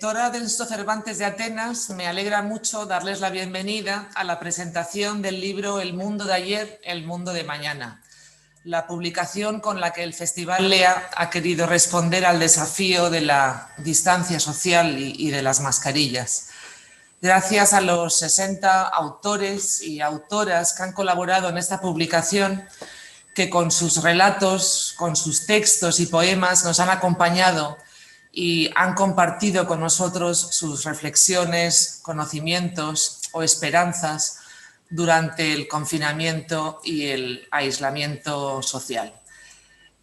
directora del Instituto Cervantes de Atenas, me alegra mucho darles la bienvenida a la presentación del libro El mundo de ayer, el mundo de mañana, la publicación con la que el Festival Lea ha querido responder al desafío de la distancia social y de las mascarillas. Gracias a los 60 autores y autoras que han colaborado en esta publicación, que con sus relatos, con sus textos y poemas nos han acompañado y han compartido con nosotros sus reflexiones, conocimientos o esperanzas durante el confinamiento y el aislamiento social.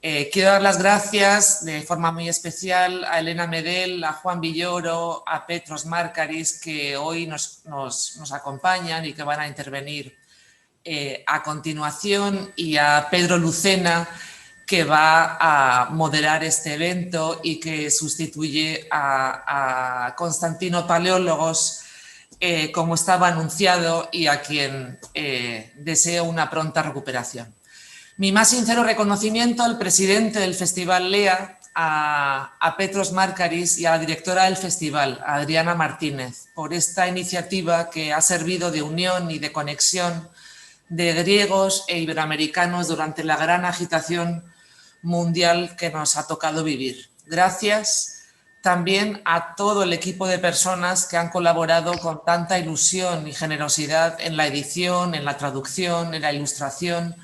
Quiero dar las gracias de forma muy especial a Elena Medel, a Juan Villoro, a Petros Markaris, que hoy nos acompañan y que van a intervenir a continuación, y a Pedro Lucena, que va a moderar este evento y que sustituye a Constantino Paleólogos, como estaba anunciado, y a quien deseo una pronta recuperación. Mi más sincero reconocimiento al presidente del Festival Lea, a Petros Markaris, y a la directora del festival, a Adriana Martínez, por esta iniciativa que ha servido de unión y de conexión de griegos e iberoamericanos durante la gran agitación mundial que nos ha tocado vivir. Gracias también a todo el equipo de personas que han colaborado con tanta ilusión y generosidad en la edición, en la traducción, en la ilustración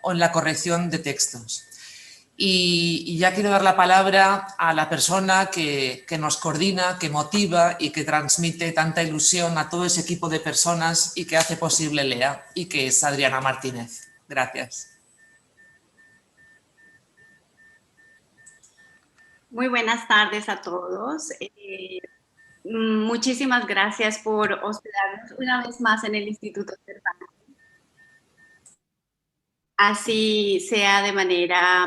o en la corrección de textos. Y ya quiero dar la palabra a la persona que nos coordina, que motiva y que transmite tanta ilusión a todo ese equipo de personas y que hace posible Lea, y que es Adriana Martínez. Gracias. Muy buenas tardes a todos. Muchísimas gracias por hospedarnos una vez más en el Instituto Cervantes. Así sea de manera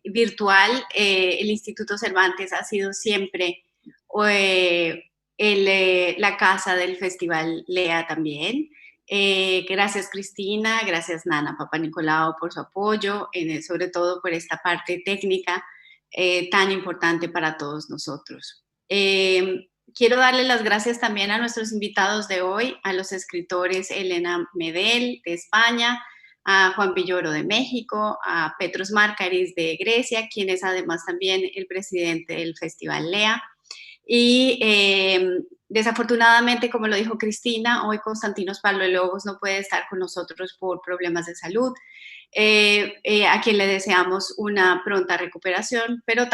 virtual, el Instituto Cervantes ha sido siempre la casa del Festival Lea también. Gracias Cristina, gracias Nana Papanicolau por su apoyo, sobre todo por esta parte técnica tan importante para todos nosotros. Quiero darle las gracias también a nuestros invitados de hoy, a los escritores Elena Medel de España, a Juan Villoro de México, a Petros Markaris de Grecia, quien es además también el presidente del Festival Lea. Y desafortunadamente, como lo dijo Cristina, hoy Constantinos Paleólogos no puede estar con nosotros por problemas de salud, a quien le deseamos una pronta recuperación, pero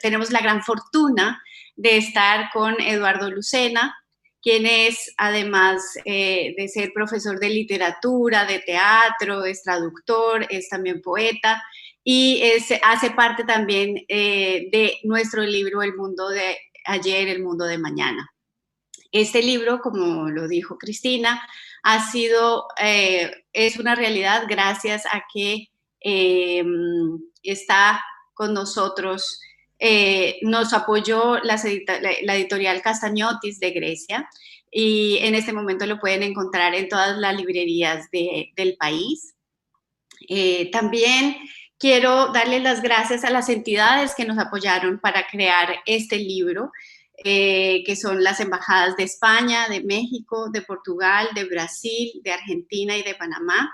tenemos la gran fortuna de estar con Eduardo Lucena, quien es, además de ser profesor de literatura, de teatro, es traductor, es también poeta, y hace parte también de nuestro libro El mundo de ayer, el mundo de mañana. Este libro, como lo dijo Cristina, es una realidad gracias a que está con nosotros. Nos apoyó la editorial Castañotis de Grecia, y en este momento lo pueden encontrar en todas las librerías del país. También quiero darle las gracias a las entidades que nos apoyaron para crear este libro, que son las embajadas de España, de México, de Portugal, de Brasil, de Argentina y de Panamá,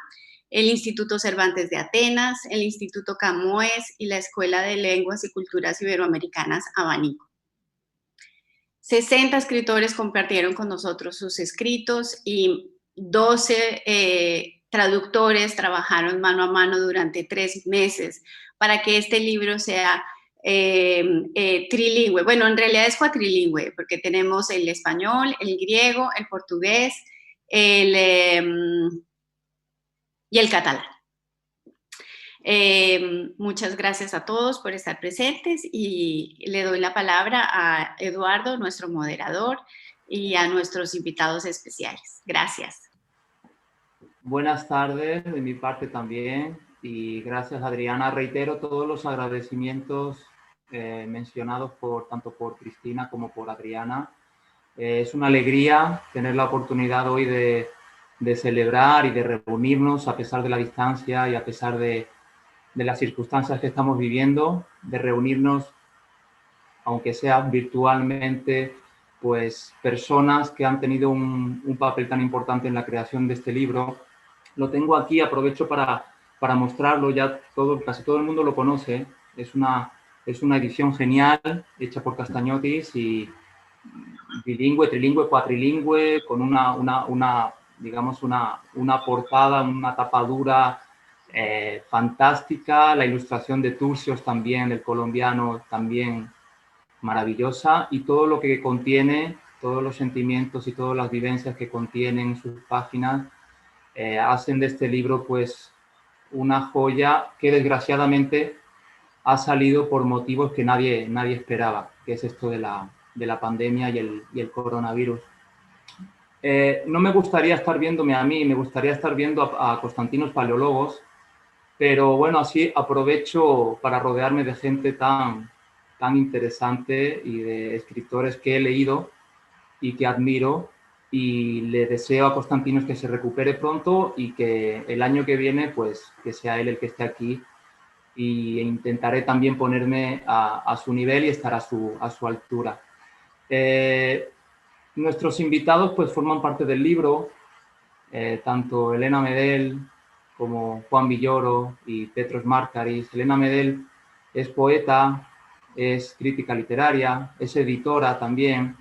el Instituto Cervantes de Atenas, el Instituto Camões y la Escuela de Lenguas y Culturas Iberoamericanas Abanico. 60 escritores compartieron con nosotros sus escritos y 12 traductores trabajaron mano a mano durante 3 meses para que este libro sea trilingüe. Bueno, en realidad es cuatrilingüe, porque tenemos el español, el griego, el portugués y el catalán. Muchas gracias a todos por estar presentes, y le doy la palabra a Eduardo, nuestro moderador, y a nuestros invitados especiales. Gracias. Buenas tardes de mi parte también, y gracias Adriana. Reitero todos los agradecimientos mencionados tanto por Cristina como por Adriana. Es una alegría tener la oportunidad hoy de celebrar y de reunirnos a pesar de la distancia y a pesar de las circunstancias que estamos viviendo, de reunirnos aunque sea virtualmente, pues personas que han tenido un papel tan importante en la creación de este libro. Lo tengo aquí, aprovecho para mostrarlo, ya casi todo el mundo lo conoce. Es una edición genial, hecha por Castagnotis y bilingüe, trilingüe, cuatrilingüe, con digamos, una portada, una tapadura fantástica, la ilustración de Turcios también, el colombiano también maravillosa, y todo lo que contiene, todos los sentimientos y todas las vivencias que contienen sus páginas, hacen de este libro pues una joya que desgraciadamente ha salido por motivos que nadie esperaba, que es esto de la pandemia y el coronavirus. No me gustaría estar viéndome a mí, me gustaría estar viendo a Constantinos Paleólogos, pero bueno, así aprovecho para rodearme de gente tan interesante y de escritores que he leído y que admiro, y le deseo a Constantinos que se recupere pronto y que el año que viene pues que sea él el que esté aquí, y intentaré también ponerme a su nivel y estar a su altura. Nuestros invitados pues forman parte del libro, tanto Elena Medel como Juan Villoro y Petros Markaris. Elena Medel es poeta, es crítica literaria, es editora también,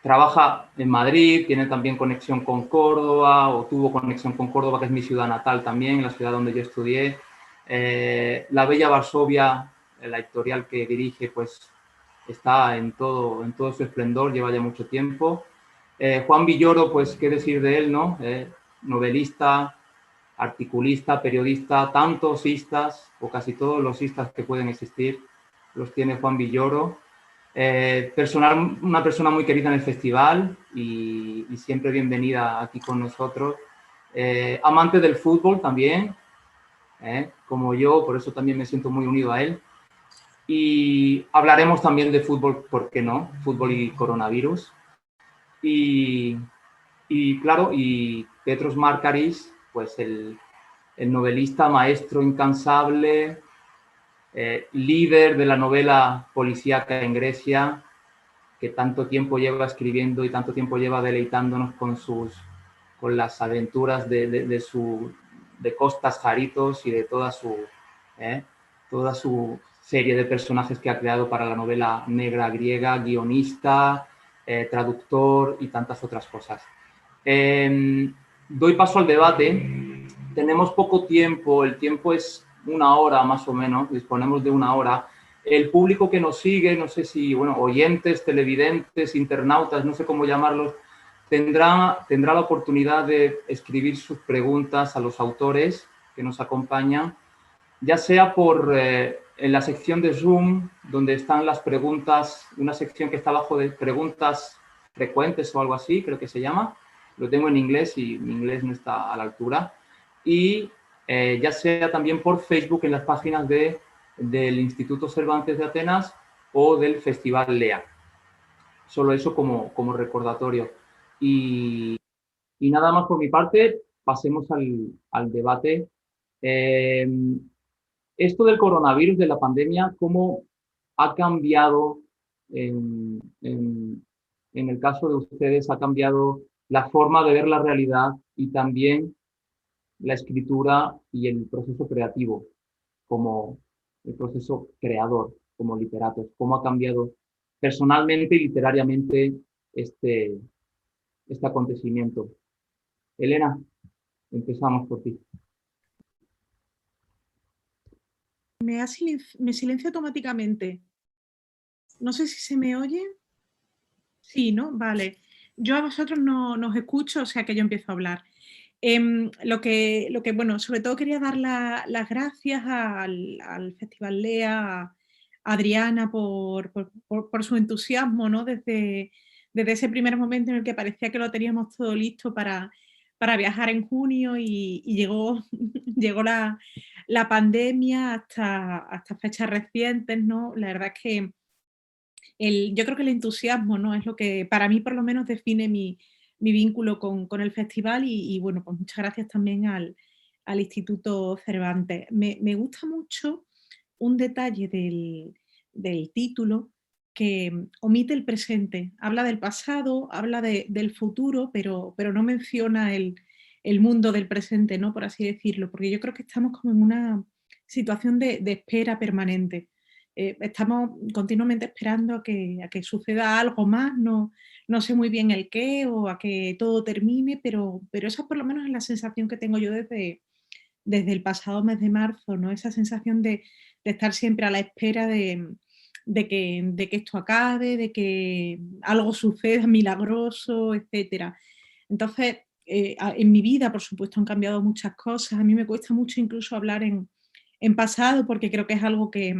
trabaja en Madrid, tiene también conexión con Córdoba, o tuvo conexión con Córdoba, que es mi ciudad natal también, la ciudad donde yo estudié. La Bella Varsovia, la editorial que dirige, pues está en todo su esplendor, lleva ya mucho tiempo. Juan Villoro, pues qué decir de él, ¿no? Novelista, articulista, periodista, tantos istas, o casi todos los istas que pueden existir, los tiene Juan Villoro. Una persona muy querida en el festival y siempre bienvenida aquí con nosotros. Amante del fútbol también, como yo, por eso también me siento muy unido a él. Y hablaremos también de fútbol, ¿por qué no? Fútbol y coronavirus. Y claro, y Petros Markaris, pues el novelista, maestro incansable, líder de la novela policíaca en Grecia, que tanto tiempo lleva escribiendo y tanto tiempo lleva deleitándonos con las aventuras de Costas Jaritos y de toda su serie de personajes que ha creado para la novela negra griega, guionista, traductor y tantas otras cosas. Doy paso al debate. Tenemos poco tiempo, el tiempo es 1 hora más o menos, disponemos de 1 hora. El público que nos sigue, no sé si, bueno, oyentes, televidentes, internautas, no sé cómo llamarlos, tendrá la oportunidad de escribir sus preguntas a los autores que nos acompañan, ya sea en la sección de Zoom, donde están las preguntas, una sección que está abajo de preguntas frecuentes o algo así, creo que se llama. Lo tengo en inglés y mi inglés no está a la altura. Y ya sea también por Facebook en las páginas del Instituto Cervantes de Atenas o del Festival Lea. Solo eso como recordatorio. Y nada más por mi parte, pasemos al debate. Esto del coronavirus, de la pandemia, ¿cómo ha cambiado, en el caso de ustedes, ha cambiado la forma de ver la realidad y también la escritura y el proceso creativo, como el proceso creador, como literatos? ¿Cómo ha cambiado personalmente y literariamente este acontecimiento? Elena, empezamos por ti. Me silencio automáticamente. No sé si se me oye. Sí, ¿no? Vale. Yo a vosotros no os escucho, o sea que yo empiezo a hablar. Bueno, sobre todo quería dar las gracias al Festival Lea, a Adriana por su entusiasmo, ¿no? Desde ese primer momento en el que parecía que lo teníamos todo listo para viajar en junio y llegó, llegó la pandemia hasta fechas recientes, ¿no? La verdad es que yo creo que el entusiasmo, ¿no? Es lo que para mí por lo menos define mi vínculo con el festival y bueno, pues muchas gracias también al Instituto Cervantes. Me gusta mucho un detalle del título, que omite el presente. Habla del pasado, habla del futuro, pero no menciona el mundo del presente, ¿no? Por así decirlo, porque yo creo que estamos como en una situación de espera permanente. Estamos continuamente esperando a que suceda algo más, no sé muy bien el qué o a que todo termine, pero esa por lo menos es la sensación que tengo yo desde el pasado mes de marzo, ¿no? Esa sensación de estar siempre a la espera de que esto acabe, de que algo suceda milagroso, etcétera. Entonces, en mi vida, por supuesto, han cambiado muchas cosas. A mí me cuesta mucho incluso hablar en pasado porque creo que es algo que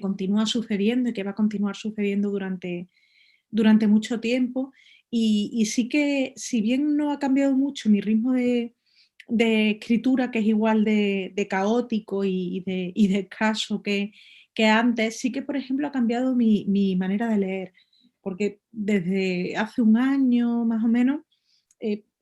continúa sucediendo y que va a continuar sucediendo durante mucho tiempo. Y sí que, si bien no ha cambiado mucho mi ritmo de escritura, que es igual de caótico y de escaso que antes, sí que, por ejemplo, ha cambiado mi manera de leer, porque desde hace un año más o menos,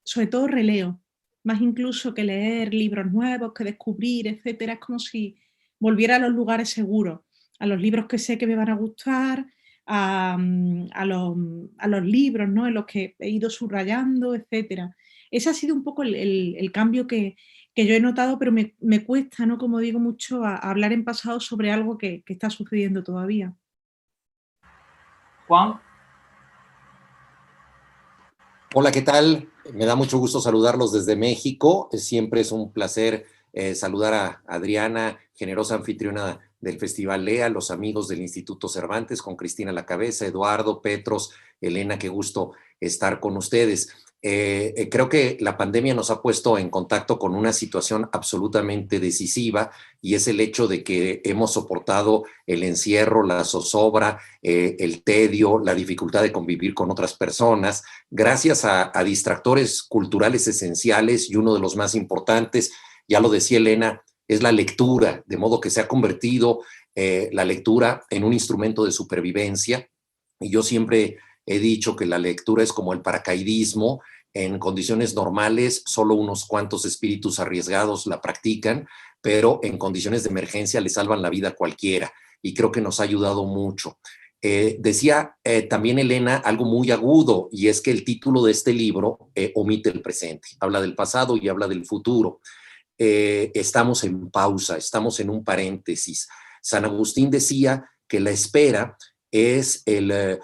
sobre todo releo, más incluso que leer libros nuevos, que descubrir, etcétera. Es como si volviera a los lugares seguros, a los libros que sé que me van a gustar, a los libros, ¿no? En los que he ido subrayando, etcétera. Ese ha sido un poco el cambio que yo he notado, pero me cuesta, ¿no? Como digo, mucho a hablar en pasado sobre algo que está sucediendo todavía. Juan. Hola, ¿qué tal? Me da mucho gusto saludarlos desde México. Siempre es un placer saludar a Adriana, generosa anfitriona del Festival Lea, los amigos del Instituto Cervantes, con Cristina a la cabeza, Eduardo, Petros, Elena, qué gusto estar con ustedes. Creo que la pandemia nos ha puesto en contacto con una situación absolutamente decisiva, y es el hecho de que hemos soportado el encierro, la zozobra, el tedio, la dificultad de convivir con otras personas, gracias a distractores culturales esenciales, y uno de los más importantes, ya lo decía Elena, es la lectura, de modo que se ha convertido la lectura en un instrumento de supervivencia. Y yo siempre he dicho que la lectura es como el paracaidismo. En condiciones normales, solo unos cuantos espíritus arriesgados la practican, pero en condiciones de emergencia le salvan la vida a cualquiera, y creo que nos ha ayudado mucho. Decía también Elena algo muy agudo, y es que el título de este libro omite el presente, habla del pasado y habla del futuro. Estamos en pausa, estamos en un paréntesis. San Agustín decía que la espera es el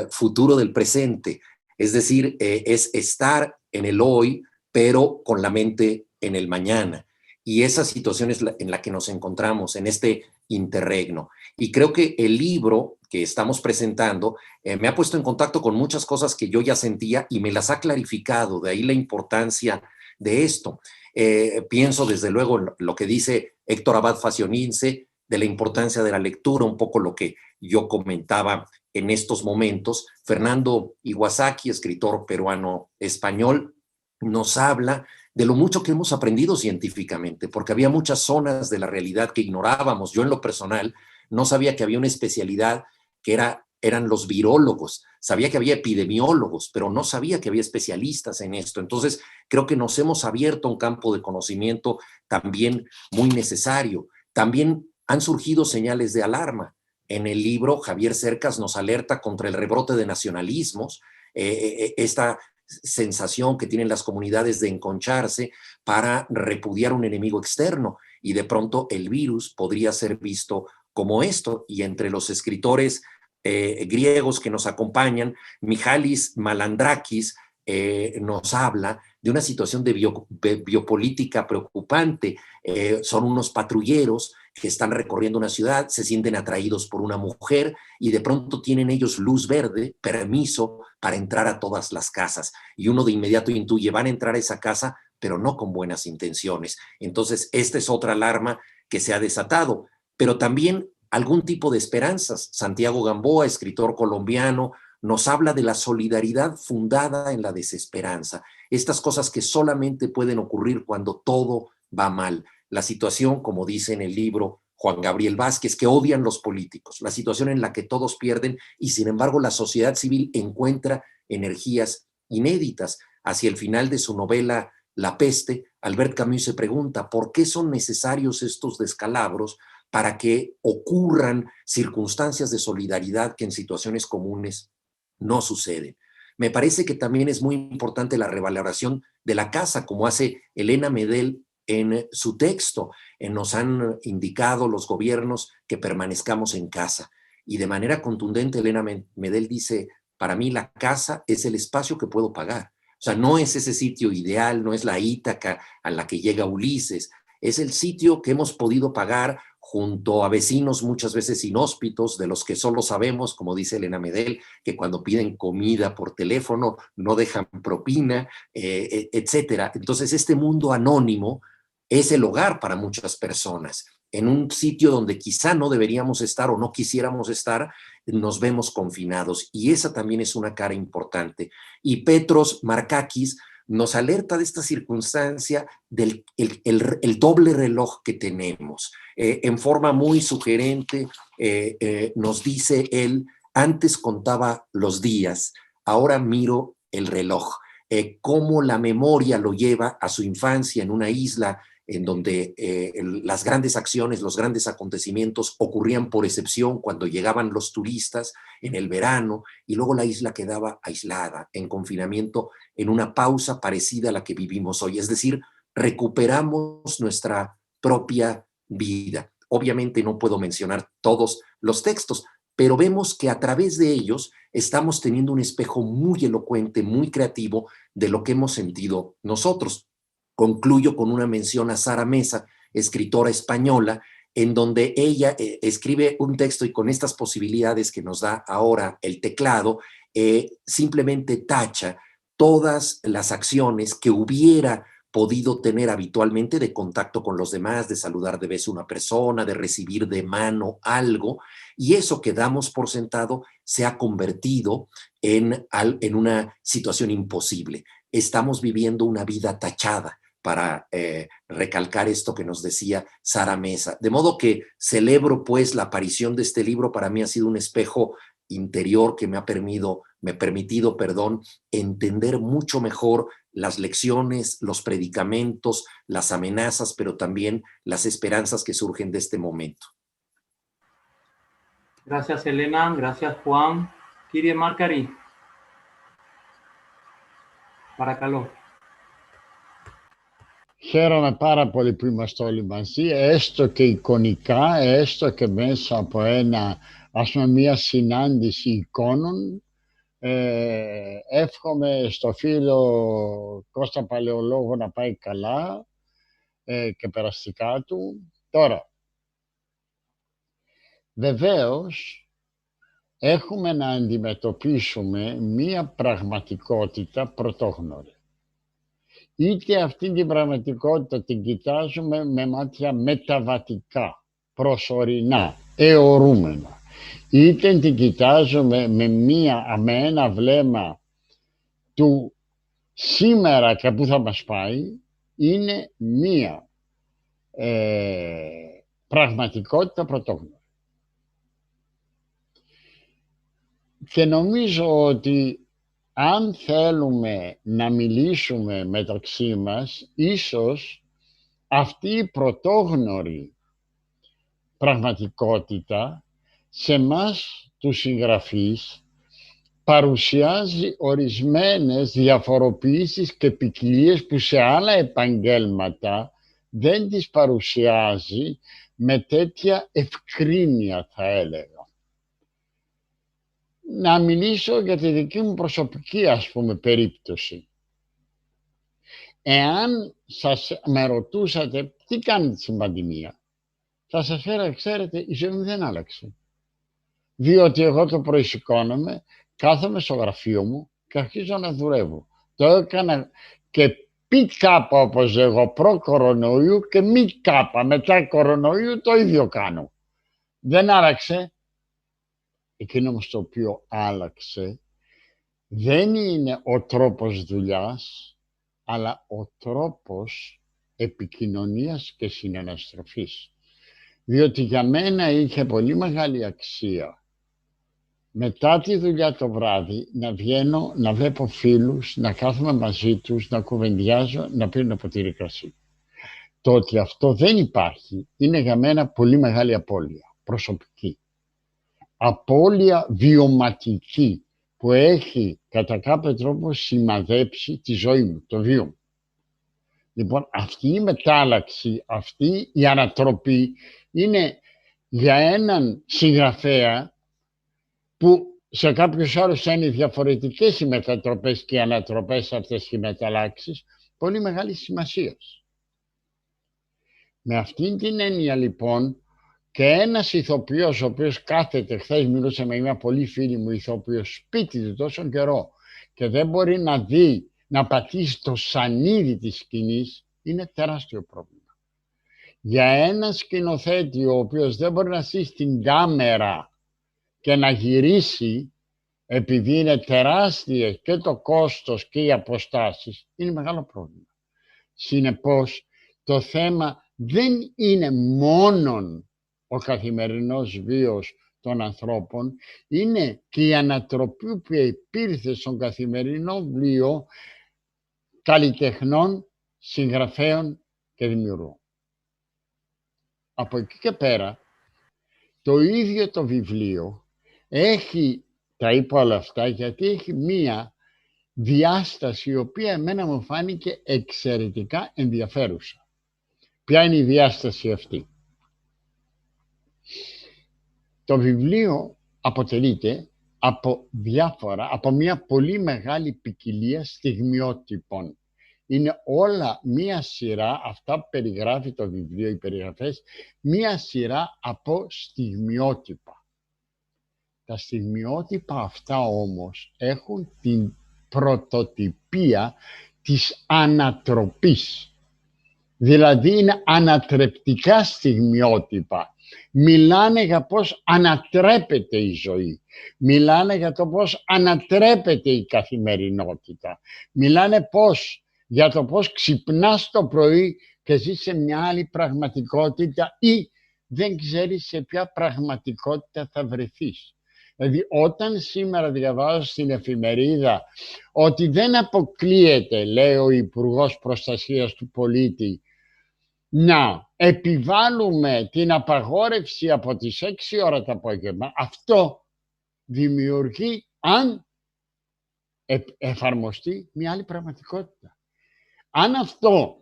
futuro del presente, es decir, es estar en el hoy, pero con la mente en el mañana. Y esa situación es en la que nos encontramos, en este interregno. Y creo que el libro que estamos presentando me ha puesto en contacto con muchas cosas que yo ya sentía y me las ha clarificado, de ahí la importancia de esto. Pienso desde luego en lo que dice Héctor Abad Faciolince, de la importancia de la lectura, un poco lo que yo comentaba en estos momentos. Fernando Iwasaki, escritor peruano-español, nos habla de lo mucho que hemos aprendido científicamente, porque había muchas zonas de la realidad que ignorábamos. Yo en lo personal no sabía que había una especialidad que eran los virólogos. Sabía que había epidemiólogos, pero no sabía que había especialistas en esto. Entonces, creo que nos hemos abierto a un campo de conocimiento también muy necesario. También han surgido señales de alarma. En el libro, Javier Cercas nos alerta contra el rebrote de nacionalismos, esta sensación que tienen las comunidades de enconcharse para repudiar un enemigo externo, y de pronto el virus podría ser visto como esto. Y entre los escritores griegos que nos acompañan, Mihalis Malandrakis nos habla de una situación de biopolítica preocupante. Son unos patrulleros que están recorriendo una ciudad, se sienten atraídos por una mujer y de pronto tienen ellos luz verde, permiso para entrar a todas las casas. Y uno de inmediato intuye, van a entrar a esa casa, pero no con buenas intenciones. Entonces, esta es otra alarma que se ha desatado, pero también algún tipo de esperanzas. Santiago Gamboa, escritor colombiano, nos habla de la solidaridad fundada en la desesperanza. Estas cosas que solamente pueden ocurrir cuando todo va mal. La situación, como dice en el libro Juan Gabriel Vázquez, que odian los políticos, la situación en la que todos pierden y sin embargo la sociedad civil encuentra energías inéditas. Hacia el final de su novela La peste, Albert Camus se pregunta ¿por qué son necesarios estos descalabros para que ocurran circunstancias de solidaridad que en situaciones comunes no suceden. Me parece que también es muy importante la revaloración de la casa, como hace Elena Medel en su texto. Nos han indicado los gobiernos que permanezcamos en casa. Y de manera contundente, Elena Medel dice, para mí la casa es el espacio que puedo pagar. O sea, no es ese sitio ideal, no es la Ítaca a la que llega Ulises, es el sitio que hemos podido pagar junto a vecinos muchas veces inhóspitos, de los que solo sabemos, como dice Elena Medel, que cuando piden comida por teléfono no dejan propina, etcétera. Entonces, este mundo anónimo es el hogar para muchas personas. En un sitio donde quizá no deberíamos estar o no quisiéramos estar, nos vemos confinados. Y esa también es una cara importante. Y Petros Markakis nos alerta de esta circunstancia del el doble reloj que tenemos. En forma muy sugerente nos dice él, antes contaba los días, ahora miro el reloj. Cómo la memoria lo lleva a su infancia en una isla en donde las grandes acciones, los grandes acontecimientos ocurrían por excepción cuando llegaban los turistas en el verano, y luego la isla quedaba aislada, en confinamiento, en una pausa parecida a la que vivimos hoy. Es decir, recuperamos nuestra propia vida. Obviamente no puedo mencionar todos los textos, pero vemos que a través de ellos estamos teniendo un espejo muy elocuente, muy creativo de lo que hemos sentido nosotros. Concluyo con una mención a Sara Mesa, escritora española, en donde ella escribe un texto y con estas posibilidades que nos da ahora el teclado, simplemente tacha todas las acciones que hubiera podido tener habitualmente de contacto con los demás, de saludar de beso a una persona, de recibir de mano algo, y eso que damos por sentado se ha convertido en una situación imposible. Estamos viviendo una vida tachada, para recalcar esto que nos decía Sara Mesa. De modo que celebro pues la aparición de este libro. Para mí ha sido un espejo interior que me ha permitido entender mucho mejor las lecciones, los predicamentos, las amenazas, pero también las esperanzas que surgen de este momento. Gracias, Elena. Gracias, Juan. Kyrie Markari. Παρακαλώ. Χαίρομαι πάρα πολύ που είμαστε όλοι μαζί, έστω και εικονικά, έστω και μέσα από μια συνάντηση εικόνων. Εύχομαι στο φίλο Κώστα Παλαιολόγο να πάει καλά και περαστικά του. Τώρα, βεβαίως, έχουμε να αντιμετωπίσουμε μια πραγματικότητα πρωτόγνωρη. Είτε αυτή την πραγματικότητα την κοιτάζουμε με μάτια μεταβατικά, προσωρινά, αιωρούμενα, είτε την κοιτάζουμε με ένα βλέμμα του σήμερα και πού θα μας πάει, είναι μία πραγματικότητα πρωτόγνωρη. Και νομίζω ότι αν θέλουμε να μιλήσουμε μεταξύ μας, ίσως αυτή η πρωτόγνωρη πραγματικότητα σε μας τους συγγραφείς παρουσιάζει ορισμένες διαφοροποιήσεις και ποικιλίες που σε άλλα επαγγέλματα δεν τις παρουσιάζει με τέτοια ευκρίνεια, θα έλεγα. Να μιλήσω για τη δική μου προσωπική, περίπτωση. Εάν με ρωτούσατε τι κάνετε στην πανδημία, θα σας έλεγα, ξέρετε, η ζωή μου δεν άλλαξε. Διότι εγώ το πρωί σηκώνομαι, κάθομαι στο γραφείο μου και αρχίζω να δουλεύω. Το έκανα και πι κάπα, όπως λέγω, προ-κορονοϊού και μη κάπα μετά κορονοϊού, το ίδιο κάνω. Δεν άλλαξε. Εκείνο όμως το οποίο άλλαξε δεν είναι ο τρόπος δουλειάς, αλλά ο τρόπος επικοινωνίας και συναναστροφής. Διότι για μένα είχε πολύ μεγάλη αξία μετά τη δουλειά το βράδυ να βγαίνω, να βλέπω φίλους, να κάθομαι μαζί τους, να κουβεντιάζω, να πίνω ένα ποτήρι κρασί. Το ότι αυτό δεν υπάρχει είναι για μένα πολύ μεγάλη απώλεια, προσωπική. Απώλεια βιωματική που έχει κατά κάποιο τρόπο σημαδέψει τη ζωή μου, το βίο μου. Λοιπόν, αυτή η μετάλλαξη, αυτή η ανατροπή είναι για έναν συγγραφέα που σε κάποιους άλλους είναι διαφορετικές οι μετατροπές και οι ανατροπές αυτές οι μεταλλάξεις, πολύ μεγάλη σημασία. Με αυτήν την έννοια λοιπόν και ένας ηθοποιός ο οποίος κάθεται, χθες μιλούσα με μια πολύ φίλη μου ηθοποιός σπίτι του τόσο καιρό και δεν μπορεί να δει, να πατήσει το σανίδι της σκηνής, είναι τεράστιο πρόβλημα. Για έναν σκηνοθέτη ο οποίος δεν μπορεί να στήσει την κάμερα και να γυρίσει, επειδή είναι τεράστιες και το κόστος και οι αποστάσεις, είναι μεγάλο πρόβλημα. Συνεπώς, το θέμα δεν είναι μόνον ο καθημερινός βίος των ανθρώπων, είναι και η ανατροπή που υπήρθε στον καθημερινό βίο καλλιτεχνών, συγγραφέων και δημιουργών. Από εκεί και πέρα, το ίδιο το βιβλίο έχει, τα είπα όλα αυτά, γιατί έχει μία διάσταση η οποία εμένα μου φάνηκε εξαιρετικά ενδιαφέρουσα. Ποια είναι η διάσταση αυτή? Το βιβλίο αποτελείται από μια πολύ μεγάλη ποικιλία στιγμιότυπων. Είναι όλα μία σειρά, αυτά που περιγράφει το βιβλίο, οι περιγραφές, μία σειρά από στιγμιότυπα. Τα στιγμιότυπα αυτά όμως έχουν την πρωτοτυπία της ανατροπής. Δηλαδή είναι ανατρεπτικά στιγμιότυπα. Μιλάνε για πώς ανατρέπεται η ζωή. Μιλάνε για το πώς ανατρέπεται η καθημερινότητα. Μιλάνε για το πώς ξυπνάς το πρωί και ζεις σε μια άλλη πραγματικότητα ή δεν ξέρεις σε ποια πραγματικότητα θα βρεθείς. Δηλαδή όταν σήμερα διαβάζω στην εφημερίδα ότι δεν αποκλείεται, λέει ο Υπουργός Προστασίας του Πολίτη, να επιβάλλουμε την απαγόρευση από τις 6 ώρα το απόγευμα, αυτό δημιουργεί, αν εφαρμοστεί, μια άλλη πραγματικότητα. Αν αυτό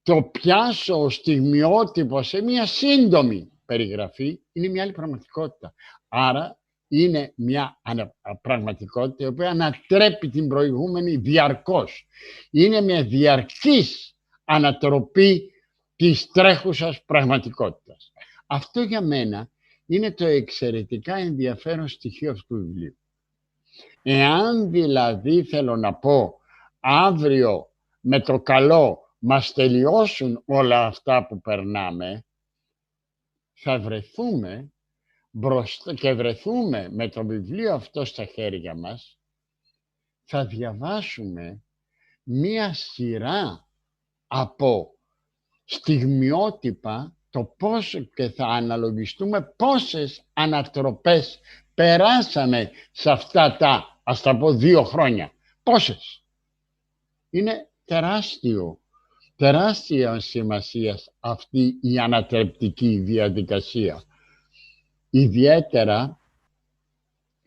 το πιάσω ως στιγμιότυπο σε μια σύντομη περιγραφή, είναι μια άλλη πραγματικότητα. Άρα είναι μια πραγματικότητα η οποία ανατρέπει την προηγούμενη διαρκώς. Είναι μια διαρκής ανατροπή της τρέχουσας πραγματικότητας. Αυτό για μένα είναι το εξαιρετικά ενδιαφέρον στοιχείο αυτού του βιβλίου. Εάν δηλαδή θέλω να πω αύριο με το καλό μας τελειώσουν όλα αυτά που περνάμε, θα βρεθούμε μπροστά και βρεθούμε με το βιβλίο αυτό στα χέρια μας, θα διαβάσουμε μία σειρά από στιγμιότυπα, το πόσο και θα αναλογιστούμε πόσες ανατροπές περάσαμε σε αυτά τα, ας τα πω, 2 χρόνια. Πόσες. Είναι τεράστια σημασία αυτή η ανατρεπτική διαδικασία. Ιδιαίτερα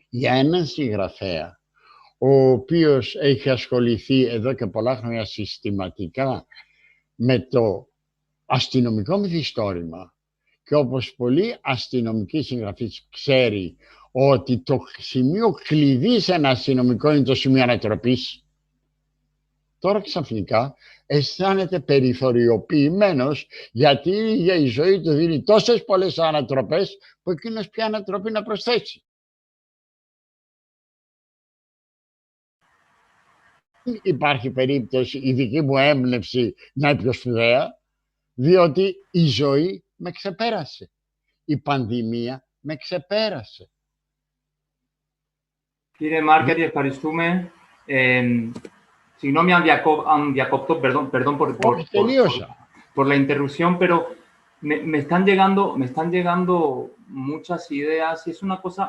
για έναν συγγραφέα, ο οποίος έχει ασχοληθεί εδώ και πολλά χρόνια συστηματικά με το αστυνομικό μυθιστόρημα και όπως πολλοί αστυνομικοί συγγραφείς ξέρει ότι το σημείο κλειδί σε ένα αστυνομικό είναι το σημείο ανατροπής. Τώρα ξαφνικά αισθάνεται περιθωριοποιημένος γιατί η ζωή του δίνει τόσες πολλές ανατροπές που εκείνος ποια ανατροπή να προσθέσει. Υπάρχει περίπτωση η δική μου έμπνευση να είναι πιο σπουδαία, διότι η ζωή με ξεπέρασε. Η πανδημία με ξεπέρασε. Κύριε Μάρκετ, ευχαριστούμε. Συγγνώμη αν διακόπτω, perdón por la interrupción, pero me están llegando muchas ideas y es una cosa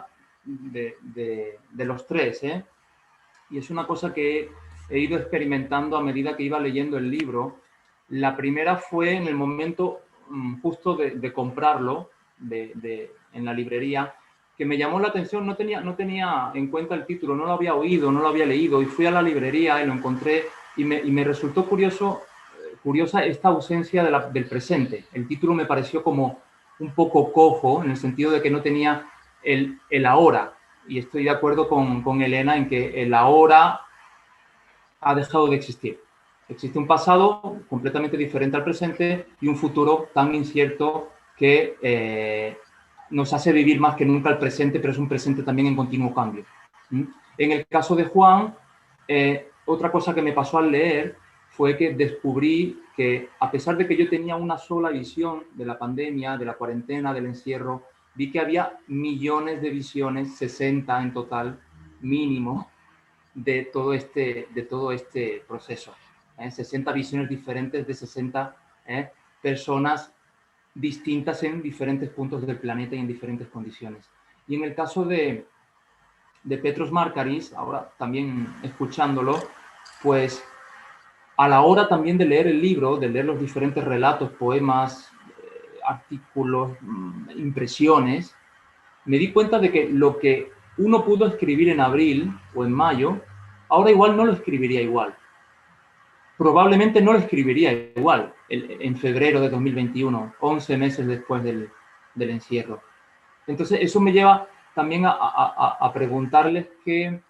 de los tres, ¿eh? Y es una cosa que he ido experimentando a medida que iba leyendo el libro La primera fue en el momento justo de comprarlo en la librería, que me llamó la atención, no tenía en cuenta el título, no lo había oído, no lo había leído, y fui a la librería y lo encontré, y me resultó curiosa esta ausencia del presente. El título me pareció como un poco cojo, en el sentido de que no tenía el ahora, y estoy de acuerdo con Elena en que el ahora ha dejado de existir. Existe un pasado completamente diferente al presente y un futuro tan incierto que nos hace vivir más que nunca el presente, pero es un presente también en continuo cambio. En el caso de Juan, otra cosa que me pasó al leer fue que descubrí que, a pesar de que yo tenía una sola visión de la pandemia, de la cuarentena, del encierro, vi que había millones de visiones, 60 en total, mínimo, de todo este proceso. 60 visiones diferentes de 60 personas distintas en diferentes puntos del planeta y en diferentes condiciones. Y en el caso de Petros Markaris, ahora también escuchándolo, pues a la hora también de leer el libro, de leer los diferentes relatos, poemas, artículos, impresiones, me di cuenta de que lo que uno pudo escribir en abril o en mayo, ahora igual no lo escribiría igual. Probablemente no lo escribiría igual en febrero de 2021, 11 meses después del encierro. Entonces, eso me lleva también a preguntarles que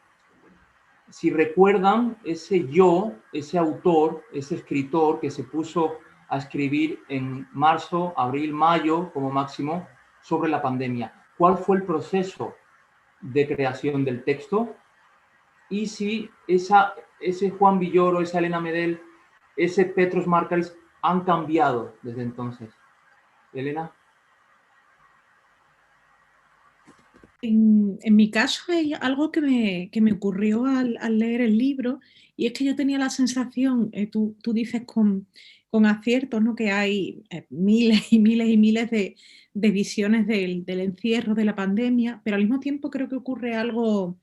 si recuerdan ese yo, ese autor, ese escritor que se puso a escribir en marzo, abril, mayo como máximo sobre la pandemia. ¿Cuál fue el proceso de creación del texto? Y si ese Juan Villoro, esa Elena Medel, ese Petros Markaris han cambiado desde entonces. Elena. En mi caso hay algo que me ocurrió al leer el libro, y es que yo tenía la sensación, tú dices con acierto, ¿no? Que hay miles y miles y miles de visiones del encierro, de la pandemia, pero al mismo tiempo creo que ocurre algo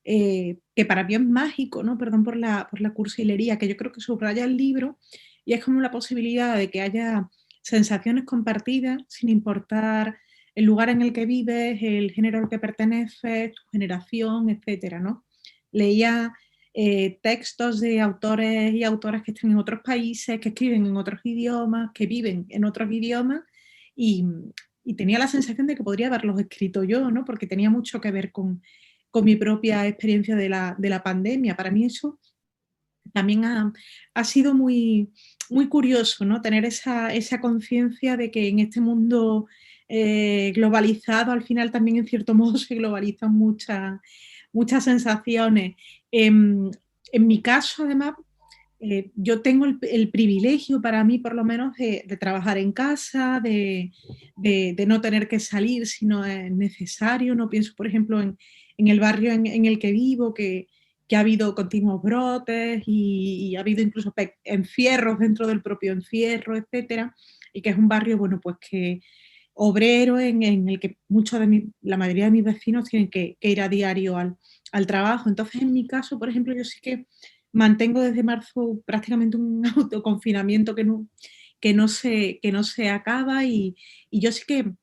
que para mí es mágico, ¿no? Perdón por la cursilería, que yo creo que subraya el libro, y es como la posibilidad de que haya sensaciones compartidas sin importar el lugar en el que vives, el género al que perteneces, tu generación, etcétera, ¿no? Leía textos de autores y autoras que están en otros países, que escriben en otros idiomas, que viven en otros idiomas, y, y tenía la sensación de que podría haberlos escrito yo, ¿no? Porque tenía mucho que ver con mi propia experiencia de la pandemia. Para mí eso también ha sido muy, muy curioso, ¿no? Tener esa conciencia de que en este mundo globalizado, al final también en cierto modo se globalizan muchas sensaciones. En mi caso, además, yo tengo el privilegio, para mí por lo menos, de trabajar en casa, de no tener que salir si no es necesario. No pienso, por ejemplo, en el barrio en el que vivo, que ha habido continuos brotes y ha habido incluso encierros dentro del propio encierro, etcétera, y que es un barrio, bueno, pues que obrero en el que la mayoría de mis vecinos tienen que ir a diario al trabajo. Entonces, en mi caso, por ejemplo, yo sí que mantengo desde marzo prácticamente un autoconfinamiento que no se acaba, y yo sí que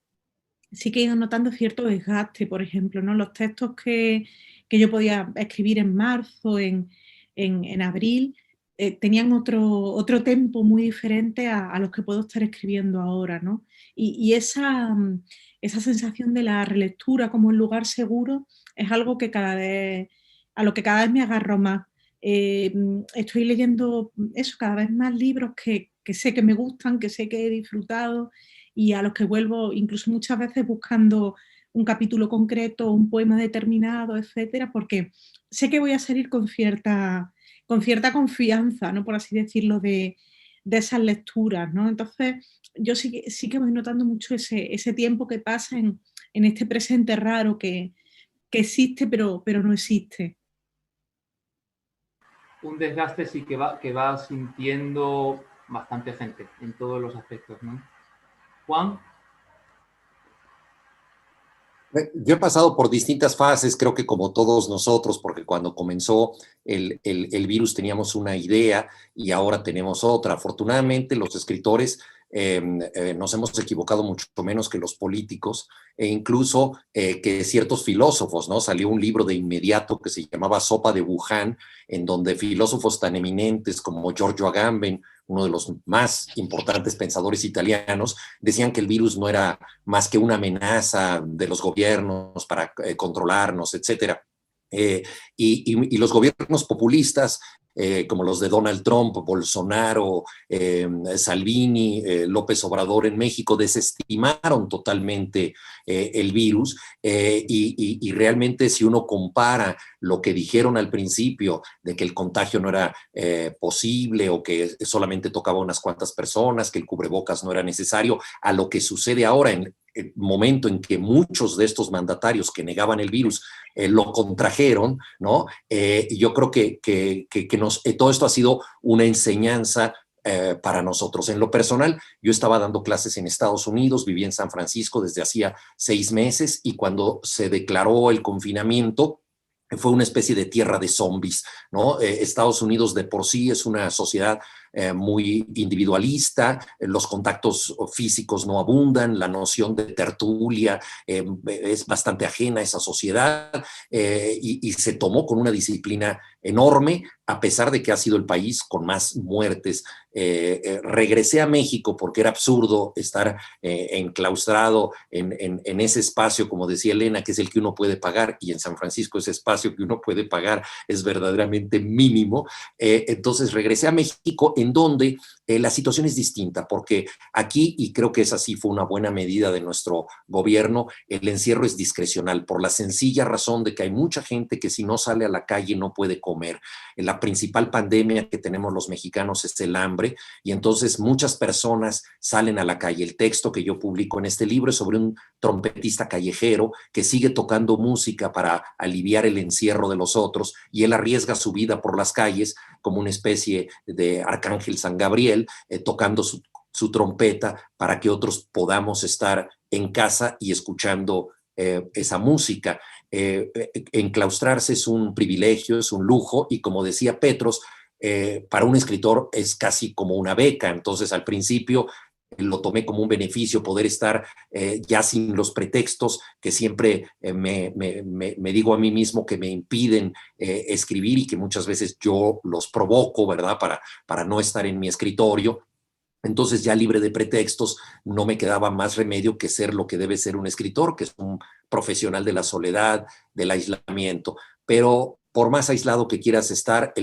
he ido notando cierto desgaste, por ejemplo, ¿no? Los textos que yo podía escribir en marzo, en abril, tenían otro tempo muy diferente a los que puedo estar escribiendo ahora, ¿no? Y esa sensación de la relectura como un lugar seguro es algo a lo que cada vez me agarro más. Estoy leyendo eso, cada vez más libros que sé que me gustan, que sé que he disfrutado, y a los que vuelvo incluso muchas veces buscando un capítulo concreto, un poema determinado, etcétera, porque sé que voy a salir con cierta confianza, ¿no? Por así decirlo, de esas lecturas, ¿no? Entonces, yo sí que voy notando mucho ese tiempo que pasa en este presente raro que existe, pero no existe. Un desgaste sí que va sintiendo bastante gente en todos los aspectos, ¿no? Juan. Yo he pasado por distintas fases, creo que como todos nosotros, porque cuando comenzó el virus teníamos una idea y ahora tenemos otra. Afortunadamente, los escritores nos hemos equivocado mucho menos que los políticos e incluso que ciertos filósofos, ¿no? Salió un libro de inmediato que se llamaba Sopa de Wuhan, en donde filósofos tan eminentes como Giorgio Agamben, uno de los más importantes pensadores italianos, decían que el virus no era más que una amenaza de los gobiernos para controlarnos, etcétera. Y los gobiernos populistas, como los de Donald Trump, Bolsonaro, Salvini, López Obrador en México, desestimaron totalmente el virus y realmente si uno compara lo que dijeron al principio de que el contagio no era posible o que solamente tocaba a unas cuantas personas, que el cubrebocas no era necesario, a lo que sucede ahora en el momento en que muchos de estos mandatarios que negaban el virus lo contrajeron, ¿no? Yo creo que todo esto ha sido una enseñanza para nosotros. En lo personal, yo estaba dando clases en Estados Unidos, viví en San Francisco desde hacía 6 meses y cuando se declaró el confinamiento, fue una especie de tierra de zombies, ¿no? Estados Unidos de por sí es una sociedad muy individualista, los contactos físicos no abundan, la noción de tertulia es bastante ajena a esa sociedad y se tomó con una disciplina enorme, a pesar de que ha sido el país con más muertes. Regresé a México porque era absurdo estar enclaustrado en ese espacio, como decía Elena, que es el que uno puede pagar, y en San Francisco ese espacio que uno puede pagar es verdaderamente mínimo. Entonces regresé a México, en donde la situación es distinta, porque aquí, y creo que esa sí fue una buena medida de nuestro gobierno, el encierro es discrecional, por la sencilla razón de que hay mucha gente que si no sale a la calle no puede comer. La principal pandemia que tenemos los mexicanos es el hambre, y entonces muchas personas salen a la calle. El texto que yo publico en este libro es sobre un trompetista callejero que sigue tocando música para aliviar el encierro de los otros, y él arriesga su vida por las calles como una especie de arcángel San Gabriel, tocando su trompeta para que otros podamos estar en casa y escuchando esa música. Enclaustrarse es un privilegio, es un lujo, y como decía Petros, para un escritor es casi como una beca. Entonces al principio lo tomé como un beneficio poder estar ya sin los pretextos que siempre me digo a mí mismo que me impiden escribir y que muchas veces yo los provoco, ¿verdad? Para no estar en mi escritorio. Entonces ya libre de pretextos, no me quedaba más remedio que ser lo que debe ser un escritor, que es un profesional de la soledad, del aislamiento. Pero por más aislado que quieras estar,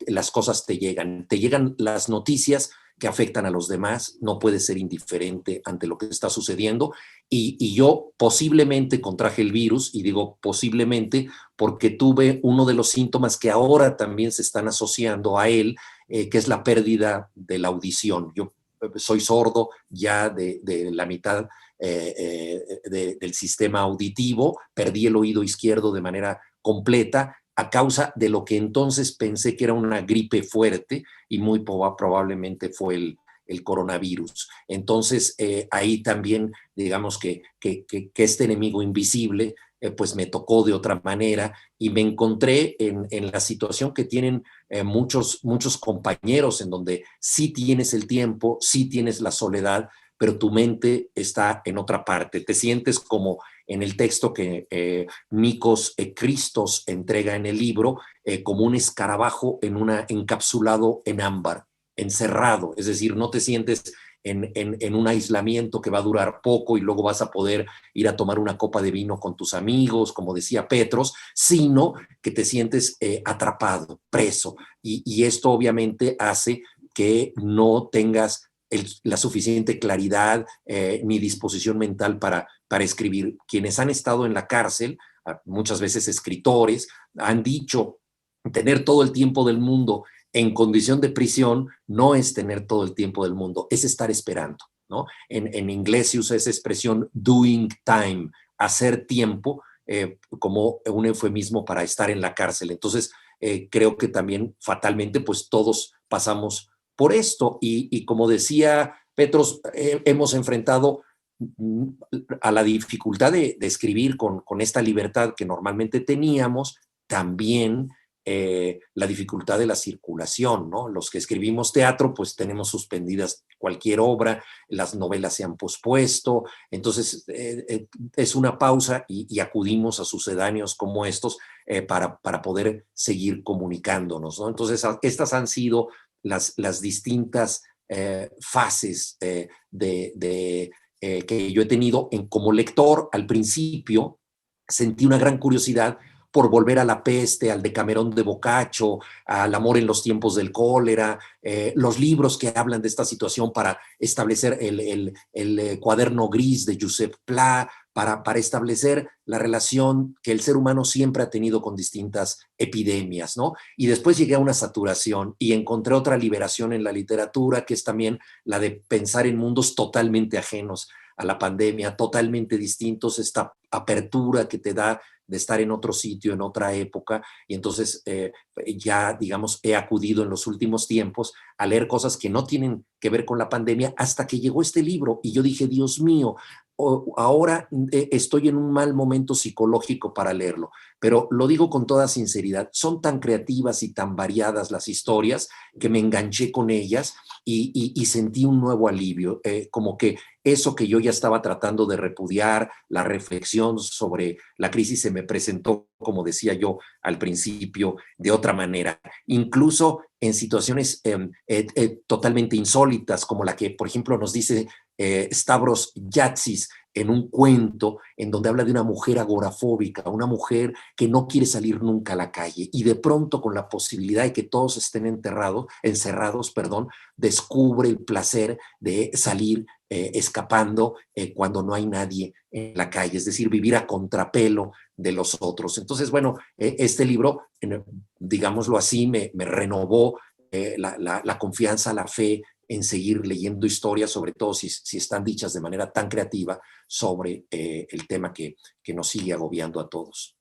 las cosas te llegan las noticias que afectan a los demás, no puedes ser indiferente ante lo que está sucediendo. Y yo posiblemente contraje el virus, y digo posiblemente porque tuve uno de los síntomas que ahora también se están asociando a él, que es la pérdida de la audición. Yo soy sordo ya de la mitad del sistema auditivo, perdí el oído izquierdo de manera completa a causa de lo que entonces pensé que era una gripe fuerte y muy probablemente fue el coronavirus. Entonces, ahí también, digamos que este enemigo invisible, pues me tocó de otra manera y me encontré en la situación que tienen muchos compañeros, en donde sí tienes el tiempo, sí tienes la soledad, pero tu mente está en otra parte. Te sientes como en el texto que Nikos Christos entrega en el libro, como un escarabajo encapsulado en ámbar, encerrado. Es decir, no te sientes en un aislamiento que va a durar poco y luego vas a poder ir a tomar una copa de vino con tus amigos, como decía Petros, sino que te sientes atrapado, preso. Y esto obviamente hace que no tengas la suficiente claridad ni disposición mental para escribir. Quienes han estado en la cárcel, muchas veces escritores, han dicho tener todo el tiempo del mundo en condición de prisión no es tener todo el tiempo del mundo, es estar esperando, ¿no? En inglés se usa esa expresión doing time, hacer tiempo, como un eufemismo para estar en la cárcel. Entonces, creo que también fatalmente, pues todos pasamos por esto y como decía Petros, hemos enfrentado a la dificultad de escribir con esta libertad que normalmente teníamos, también la dificultad de la circulación, ¿no? Los que escribimos teatro, pues tenemos suspendidas cualquier obra, las novelas se han pospuesto, entonces es una pausa y acudimos a sucedáneos como estos para poder seguir comunicándonos, ¿no? Entonces, estas han sido las distintas fases que yo he tenido como lector. Al principio sentí una gran curiosidad por volver a La peste, al Decamerón de Boccaccio, al Amor en los tiempos del cólera, los libros que hablan de esta situación para establecer el cuaderno gris de Josep Pla, para establecer la relación que el ser humano siempre ha tenido con distintas epidemias, ¿no? Y después llegué a una saturación y encontré otra liberación en la literatura, que es también la de pensar en mundos totalmente ajenos a la pandemia, totalmente distintos, esta apertura que te da de estar en otro sitio, en otra época, y entonces ya, digamos, he acudido en los últimos tiempos a leer cosas que no tienen que ver con la pandemia, hasta que llegó este libro y yo dije, Dios mío, ahora estoy en un mal momento psicológico para leerlo, pero lo digo con toda sinceridad, son tan creativas y tan variadas las historias que me enganché con ellas y sentí un nuevo alivio, como que eso que yo ya estaba tratando de repudiar, la reflexión sobre la crisis, se me presentó, como decía yo al principio, de otra manera, incluso en situaciones totalmente insólitas, como la que, por ejemplo, nos dice Stavros Gyatsis en un cuento en donde habla de una mujer agorafóbica, una mujer que no quiere salir nunca a la calle y de pronto, con la posibilidad de que todos estén encerrados, descubre el placer de salir escapando cuando no hay nadie en la calle, es decir, vivir a contrapelo de los otros. Entonces, bueno, este libro, digámoslo así, me renovó la confianza, la fe en seguir leyendo historias, sobre todo si están dichas de manera tan creativa, sobre el tema que nos sigue agobiando a todos.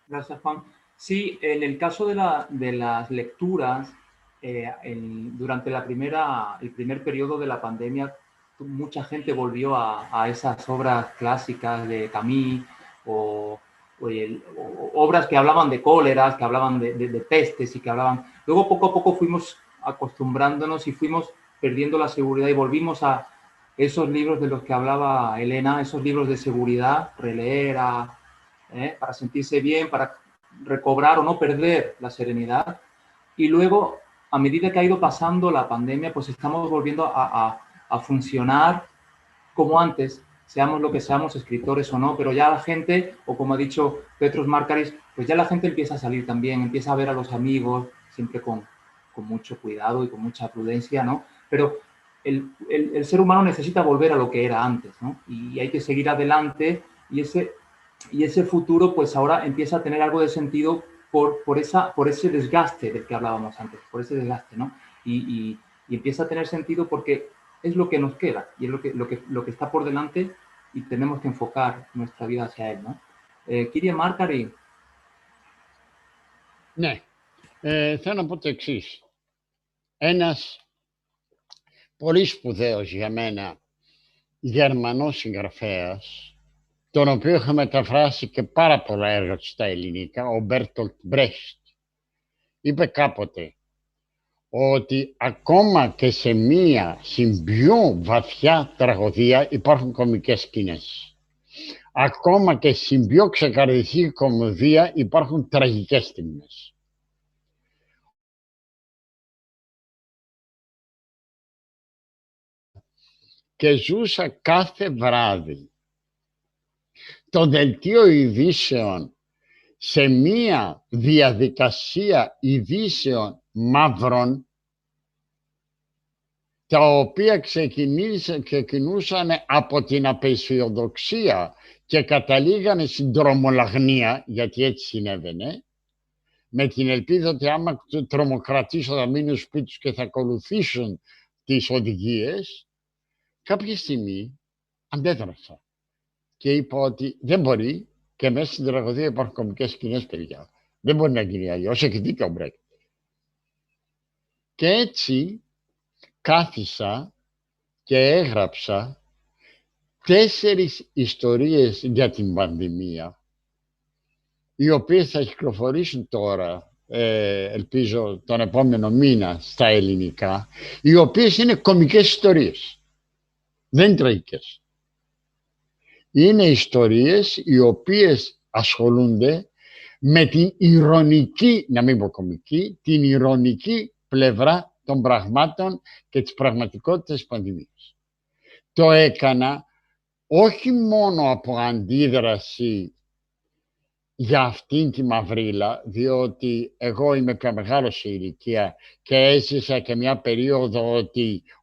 Gracias, Juan. Sí, en el caso de las lecturas, durante el primer periodo de la pandemia, mucha gente volvió a esas obras clásicas de Camus o obras que hablaban de cóleras, que hablaban de pestes y que hablaban... Luego, poco a poco, fuimos acostumbrándonos y fuimos perdiendo la seguridad y volvimos a esos libros de los que hablaba Elena, esos libros de seguridad, releer para sentirse bien, para recobrar o no perder la serenidad. Y luego, a medida que ha ido pasando la pandemia, pues estamos volviendo a funcionar como antes, seamos lo que seamos, escritores o no, pero ya la gente, o como ha dicho Petros Markaris, pues ya la gente empieza a salir también, empieza a ver a los amigos, siempre con mucho cuidado y con mucha prudencia, ¿no? Pero el ser humano necesita volver a lo que era antes, ¿no? Y hay que seguir adelante y ese futuro, pues ahora empieza a tener algo de sentido por ese desgaste del que hablábamos antes, por ese desgaste, ¿no? Y empieza a tener sentido porque es lo que nos queda y es lo que está por delante y tenemos que enfocar nuestra vida hacia él, ¿no? Κύριε Μάρκαρη. Ναι, θέλω να πω το εξής. Ένας πολύ σπουδαίος για μένα Γερμανός συγγραφέας, τον οποίο είχα μεταφράσει και πάρα πολλά έργα του στα ελληνικά, ο Μπέρτολτ Μπρέχτ, είπε κάποτε ότι ακόμα και σε μία πιο βαθιά τραγωδία υπάρχουν κωμικές σκηνές. Ακόμα και στην πιο ξεκαρδιστική κομμωδία υπάρχουν τραγικές στιγμές. Και ζούσα κάθε βράδυ το δελτίο ειδήσεων σε μία διαδικασία ειδήσεων μαύρων, τα οποία ξεκινούσαν από την απεσιοδοξία και καταλήγανε στην τρομολαγνία, γιατί έτσι συνέβαινε, με την ελπίδα ότι άμα τρομοκρατήσουν θα μείνουν σπίτι τους και θα ακολουθήσουν τις οδηγίες. Κάποια στιγμή αντέδρασα και είπα ότι δεν μπορεί, και μέσα στην τραγωδία υπάρχουν κωμικές σκηνές, παιδιά. Δεν μπορεί να γίνει αλλιώς, έχει δίκιο ο Μπρέχτ. Και έτσι κάθισα και έγραψα 4 ιστορίες για την πανδημία, οι οποίες θα κυκλοφορήσουν τώρα, ελπίζω τον επόμενο μήνα στα ελληνικά, οι οποίες είναι κωμικές ιστορίες, δεν είναι τραγικές. Είναι ιστορίες οι οποίες ασχολούνται με την ηρωνική, να μην πω κωμική, την ηρωνική πλευρά των πραγμάτων και της πραγματικότητας της πανδημίας. Το έκανα όχι μόνο από αντίδραση για αυτήν τη μαυρίλα, διότι εγώ είμαι πιο μεγάλος σε ηλικία και έζησα και μια περίοδο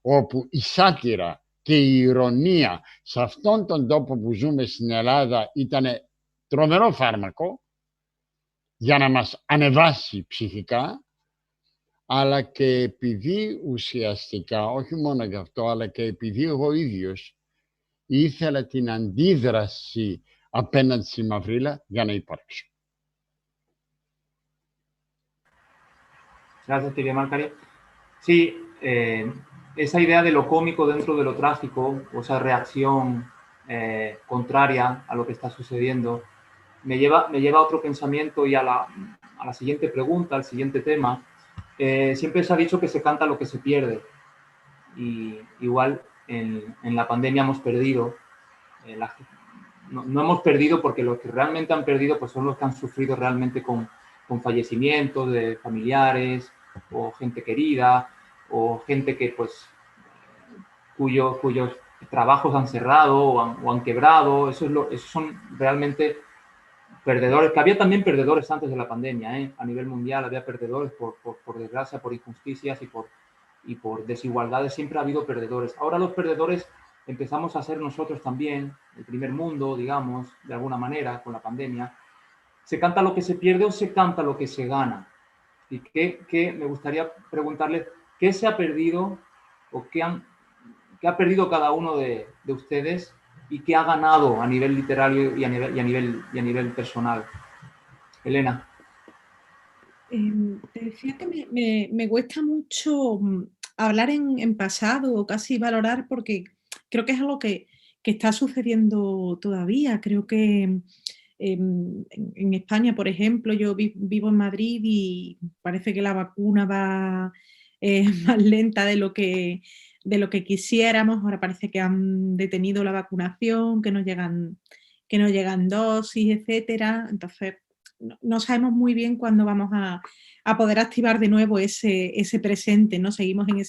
όπου η σάτυρα και η ηρωνία σε αυτόν τον τόπο που ζούμε στην Ελλάδα ήταν τρομερό φάρμακο για να μας ανεβάσει ψυχικά, αλλά και επειδή ουσιαστικά, όχι μόνο γι' αυτό, αλλά και επειδή εγώ ίδιος ήθελα την αντίδραση appenas στη μαυρίλα για να υπάρξω. Gracias, querida Marcaria. Sí, esa idea de lo cómico dentro de lo trágico, o esa reacción contraria a lo que está sucediendo, me lleva a otro pensamiento y a la siguiente pregunta, al siguiente tema. Siempre se ha dicho que se canta lo que se pierde. Y igual en la pandemia hemos perdido. No hemos perdido porque los que realmente han perdido pues son los que han sufrido realmente con fallecimientos de familiares o gente querida o gente que pues cuyos trabajos han cerrado o han quebrado. Esos son realmente perdedores, que había también perdedores antes de la pandemia, a nivel mundial había perdedores por desgracia, por injusticias y por desigualdades, siempre ha habido perdedores. Ahora los perdedores empezamos a ser nosotros también, el primer mundo, digamos, de alguna manera, con la pandemia. ¿Se canta lo que se pierde o se canta lo que se gana? Y me gustaría preguntarles, ¿qué se ha perdido o qué ha perdido cada uno de ustedes y qué ha ganado a nivel literario y a nivel personal? Elena. Te decía que me cuesta mucho hablar en pasado o casi valorar, porque creo que es algo que está sucediendo todavía. Creo que en España, por ejemplo, yo vivo en Madrid y parece que la vacuna va más lenta de lo que quisiéramos. Ahora parece que han detenido la vacunación, que no llegan dosis, etcétera. Entonces, no sabemos muy bien cuándo vamos a poder activar de nuevo ese presente, ¿no? Seguimos en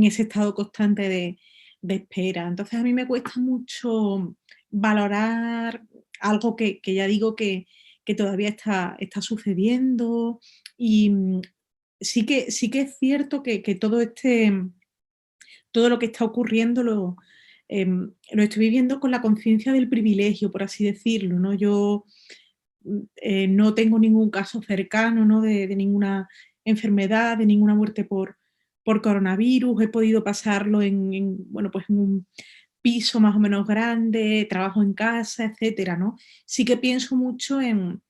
ese estado constante de espera. Entonces, a mí me cuesta mucho valorar algo que ya digo que todavía está sucediendo, y sí que es cierto que todo lo que está ocurriendo lo estoy viviendo con la conciencia del privilegio, por así decirlo, ¿no? Yo no tengo ningún caso cercano, ¿no? de ninguna enfermedad, de ninguna muerte por coronavirus. He podido pasarlo bueno, pues en un piso más o menos grande, trabajo en casa, etcétera, ¿no? Sí que pienso mucho en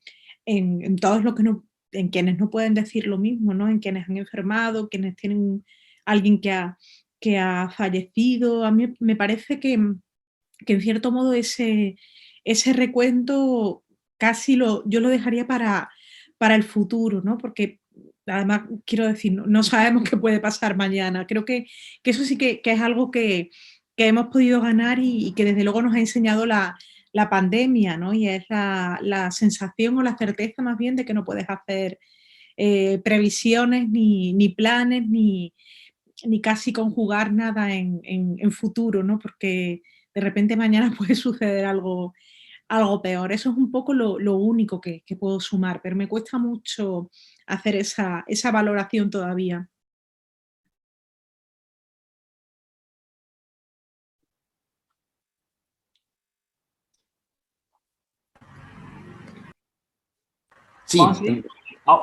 todos los que no, en quienes no pueden decir lo mismo, ¿no? En quienes han enfermado, quienes tienen alguien que ha fallecido. A mí me parece que en cierto modo ese recuento casi yo lo dejaría para el futuro, ¿no? Porque además, quiero decir, no sabemos qué puede pasar mañana. Creo que eso sí que es algo que hemos podido ganar y que desde luego nos ha enseñado la pandemia, ¿no? Y es la sensación o la certeza más bien de que no puedes hacer previsiones, ni planes, ni casi conjugar nada en futuro, ¿no? Porque de repente mañana puede suceder algo peor. Eso es un poco lo único que puedo sumar, pero me cuesta mucho hacer esa valoración todavía. Sí,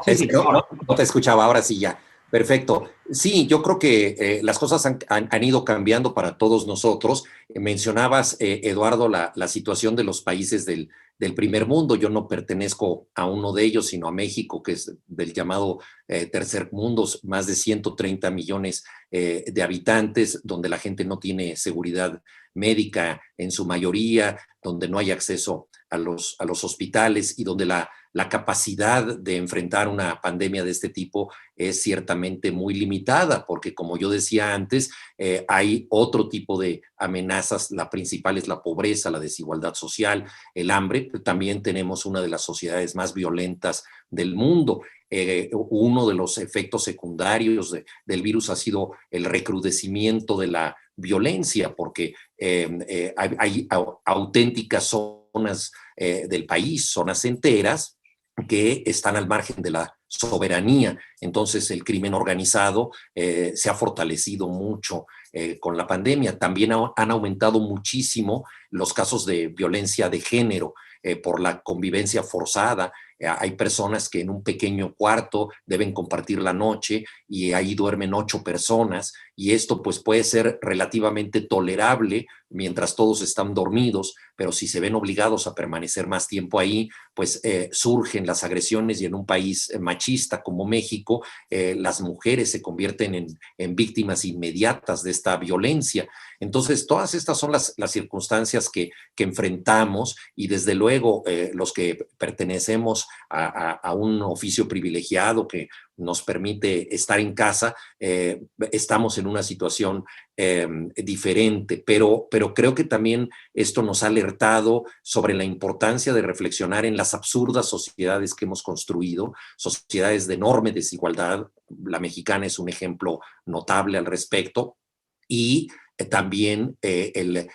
Sí, no te escuchaba, ahora sí ya. Perfecto. Sí, yo creo que las cosas han ido cambiando para todos nosotros. Mencionabas, Eduardo, la situación de los países del primer mundo. Yo no pertenezco a uno de ellos, sino a México, que es del llamado tercer mundo, más de 130 millones de habitantes, donde la gente no tiene seguridad médica en su mayoría, donde no hay acceso a los hospitales y donde la capacidad de enfrentar una pandemia de este tipo es ciertamente muy limitada, porque como yo decía antes, hay otro tipo de amenazas. La principal es la pobreza, la desigualdad social, el hambre. También tenemos una de las sociedades más violentas del mundo. Uno de los efectos secundarios del virus ha sido el recrudecimiento de la violencia, porque hay auténticas zonas del país, zonas enteras, que están al margen de la soberanía. Entonces el crimen organizado se ha fortalecido mucho con la pandemia. También han aumentado muchísimo los casos de violencia de género por la convivencia forzada. Hay personas que en un pequeño cuarto deben compartir la noche y ahí duermen 8 personas, y esto pues puede ser relativamente tolerable mientras todos están dormidos, pero si se ven obligados a permanecer más tiempo ahí, pues surgen las agresiones, y en un país machista como México, las mujeres se convierten en víctimas inmediatas de esta violencia. Entonces, todas estas son las circunstancias que enfrentamos, y desde luego los que pertenecemos a un oficio privilegiado que nos permite estar en casa, estamos en una situación diferente, pero creo que también esto nos ha alertado sobre la importancia de reflexionar en las absurdas sociedades que hemos construido, sociedades de enorme desigualdad. La mexicana es un ejemplo notable al respecto, y también el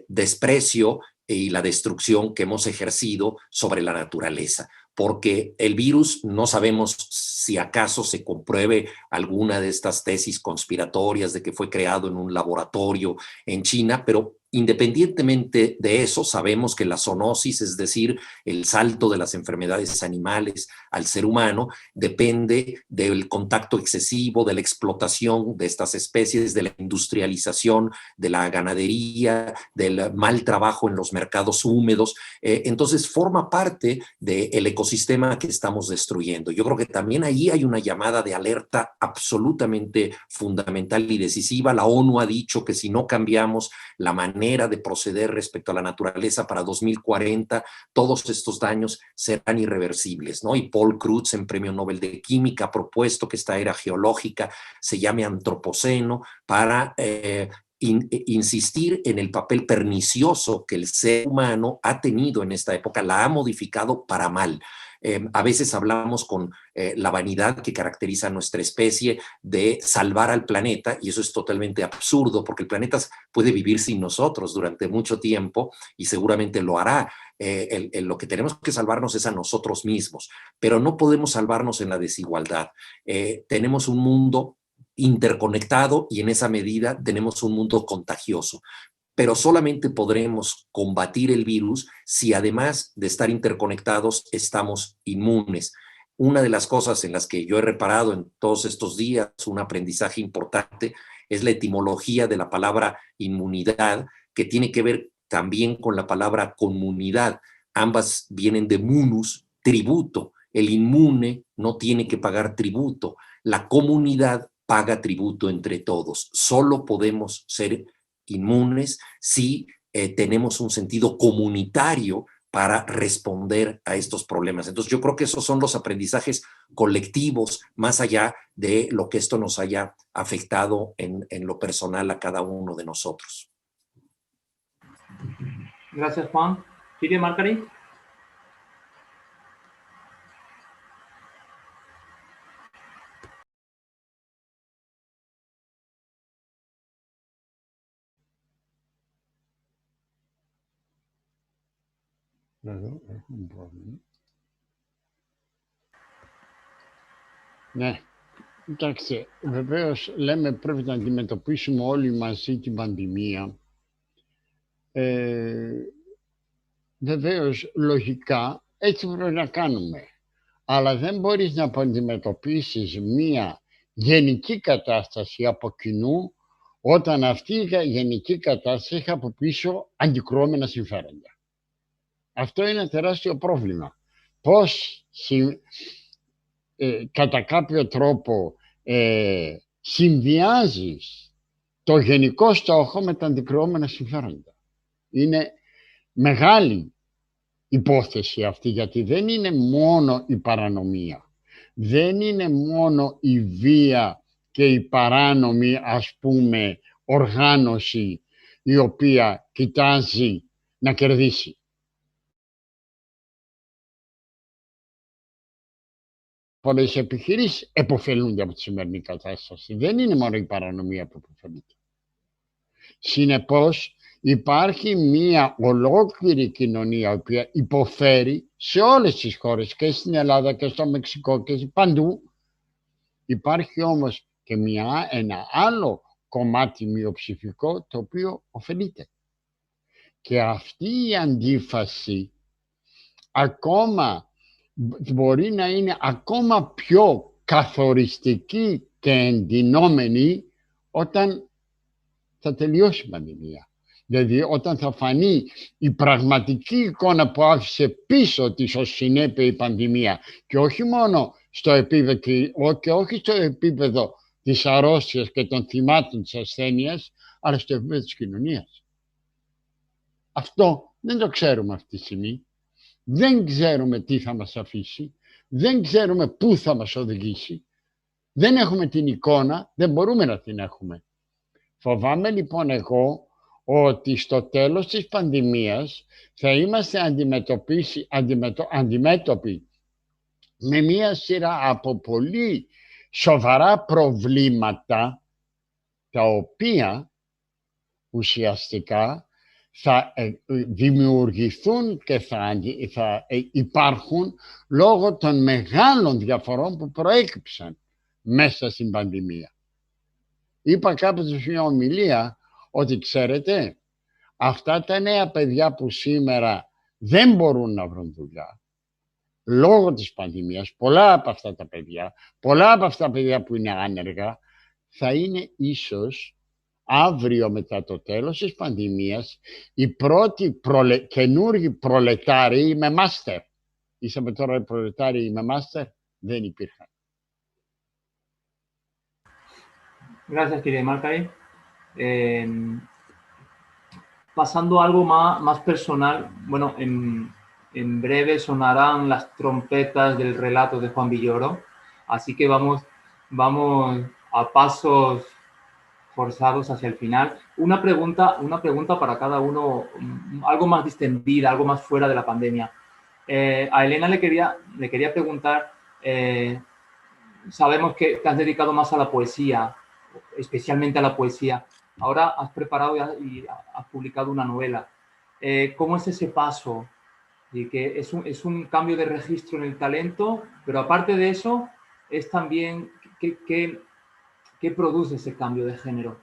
desprecio y la destrucción que hemos ejercido sobre la naturaleza, porque el virus no sabemos si acaso se compruebe alguna de estas tesis conspiratorias de que fue creado en un laboratorio en China, pero independientemente de eso, sabemos que la zoonosis, es decir, el salto de las enfermedades animales al ser humano, depende del contacto excesivo, de la explotación de estas especies, de la industrialización, de la ganadería, del mal trabajo en los mercados húmedos. Entonces forma parte del ecosistema que estamos destruyendo. Yo creo que también ahí hay una llamada de alerta absolutamente fundamental y decisiva. La ONU ha dicho que si no cambiamos la manera de proceder respecto a la naturaleza para 2040, todos estos daños serán irreversibles, ¿no? Y Paul Crutzen, Premio Nobel de Química, ha propuesto que esta era geológica se llame antropoceno para insistir en el papel pernicioso que el ser humano ha tenido en esta época, la ha modificado para mal. A veces hablamos con la vanidad que caracteriza a nuestra especie de salvar al planeta, y eso es totalmente absurdo, porque el planeta puede vivir sin nosotros durante mucho tiempo y seguramente lo hará. Lo que tenemos que salvarnos es a nosotros mismos, pero no podemos salvarnos en la desigualdad. Tenemos un mundo interconectado y en esa medida tenemos un mundo contagioso, pero solamente podremos combatir el virus si además de estar interconectados estamos inmunes. Una de las cosas en las que yo he reparado en todos estos días, un aprendizaje importante, es la etimología de la palabra inmunidad, que tiene que ver también con la palabra comunidad. Ambas vienen de munus, tributo. El inmune no tiene que pagar tributo. La comunidad paga tributo entre todos. Solo podemos ser inmunes si tenemos un sentido comunitario para responder a estos problemas. Entonces yo creo que esos son los aprendizajes colectivos, más allá de lo que esto nos haya afectado en lo personal a cada uno de nosotros. Gracias, Juan. ¿Sigue, Marcari? Ναι, κοιτάξτε, βεβαίως λέμε πρέπει να αντιμετωπίσουμε όλοι μαζί την πανδημία. Βεβαίως, λογικά, έτσι πρέπει να κάνουμε. αλλά δεν μπορείς να αντιμετωπίσεις μία γενική κατάσταση από κοινού όταν αυτή η γενική κατάσταση έχει από πίσω αντικρουόμενα συμφέροντα. Αυτό είναι τεράστιο πρόβλημα. Πώς κατά κάποιο τρόπο συνδυάζεις το γενικό στόχο με τα αντικρουόμενα συμφέροντα. Είναι μεγάλη υπόθεση αυτή, γιατί δεν είναι μόνο η παρανομία, δεν είναι μόνο η βία και η παράνομη, ας πούμε, οργάνωση η οποία κοιτάζει να κερδίσει. Πολλές επιχειρήσεις επωφελούνται από τη σημερινή κατάσταση. Δεν είναι μόνο η παρανομία που επωφελείται. Συνεπώς, υπάρχει μία ολόκληρη κοινωνία η οποία υποφέρει σε όλες τις χώρες, και στην Ελλάδα και στο Μεξικό και παντού. Υπάρχει όμως και ένα άλλο κομμάτι μειοψηφικό το οποίο ωφελείται. Και αυτή η αντίφαση ακόμα μπορεί να είναι ακόμα πιο καθοριστική και εντυνόμενη όταν θα τελειώσει η πανδημία. Δηλαδή όταν θα φανεί η πραγματική εικόνα που άφησε πίσω της ως συνέπεια η πανδημία, και όχι μόνο στο επίπεδο, και όχι στο επίπεδο της αρρώστιας και των θυμάτων της ασθένειας, αλλά στο επίπεδο της κοινωνίας. Αυτό δεν το ξέρουμε αυτή τη στιγμή. Δεν ξέρουμε τι θα μας αφήσει, δεν ξέρουμε πού θα μας οδηγήσει, δεν έχουμε την εικόνα, δεν μπορούμε να την έχουμε. Φοβάμαι λοιπόν εγώ ότι στο τέλος της πανδημίας θα είμαστε αντιμέτωποι με μία σειρά από πολύ σοβαρά προβλήματα, τα οποία ουσιαστικά θα δημιουργηθούν και θα υπάρχουν λόγω των μεγάλων διαφορών που προέκυψαν μέσα στην πανδημία. Είπα κάποτε σε μια ομιλία ότι ξέρετε, αυτά τα νέα παιδιά που σήμερα δεν μπορούν να βρουν δουλειά λόγω της πανδημίας, πολλά από αυτά τα παιδιά που είναι άνεργα, θα είναι ίσως αύριο μετά το τέλος της πανδημίας οι πρώτοι καινούργοι προλετάριοι με μάστερ. Είσαμε τώρα οι προλετάριοι με μάστερ, δεν υπήρχαν. Gracias, querida Marcay. Pasando a algo más personal, bueno, en breve sonarán las trompetas del relato de Juan Villoro, así que vamos a pasos forzados hacia el final. Una pregunta para cada uno, algo más distendida, algo más fuera de la pandemia. A Elena le quería preguntar, sabemos que te has dedicado más a la poesía, especialmente a la poesía. Ahora has preparado y has publicado una novela. ¿Cómo es ese paso? Y que es un cambio de registro en el talento, pero aparte de eso, es también ¿qué produce ese cambio de género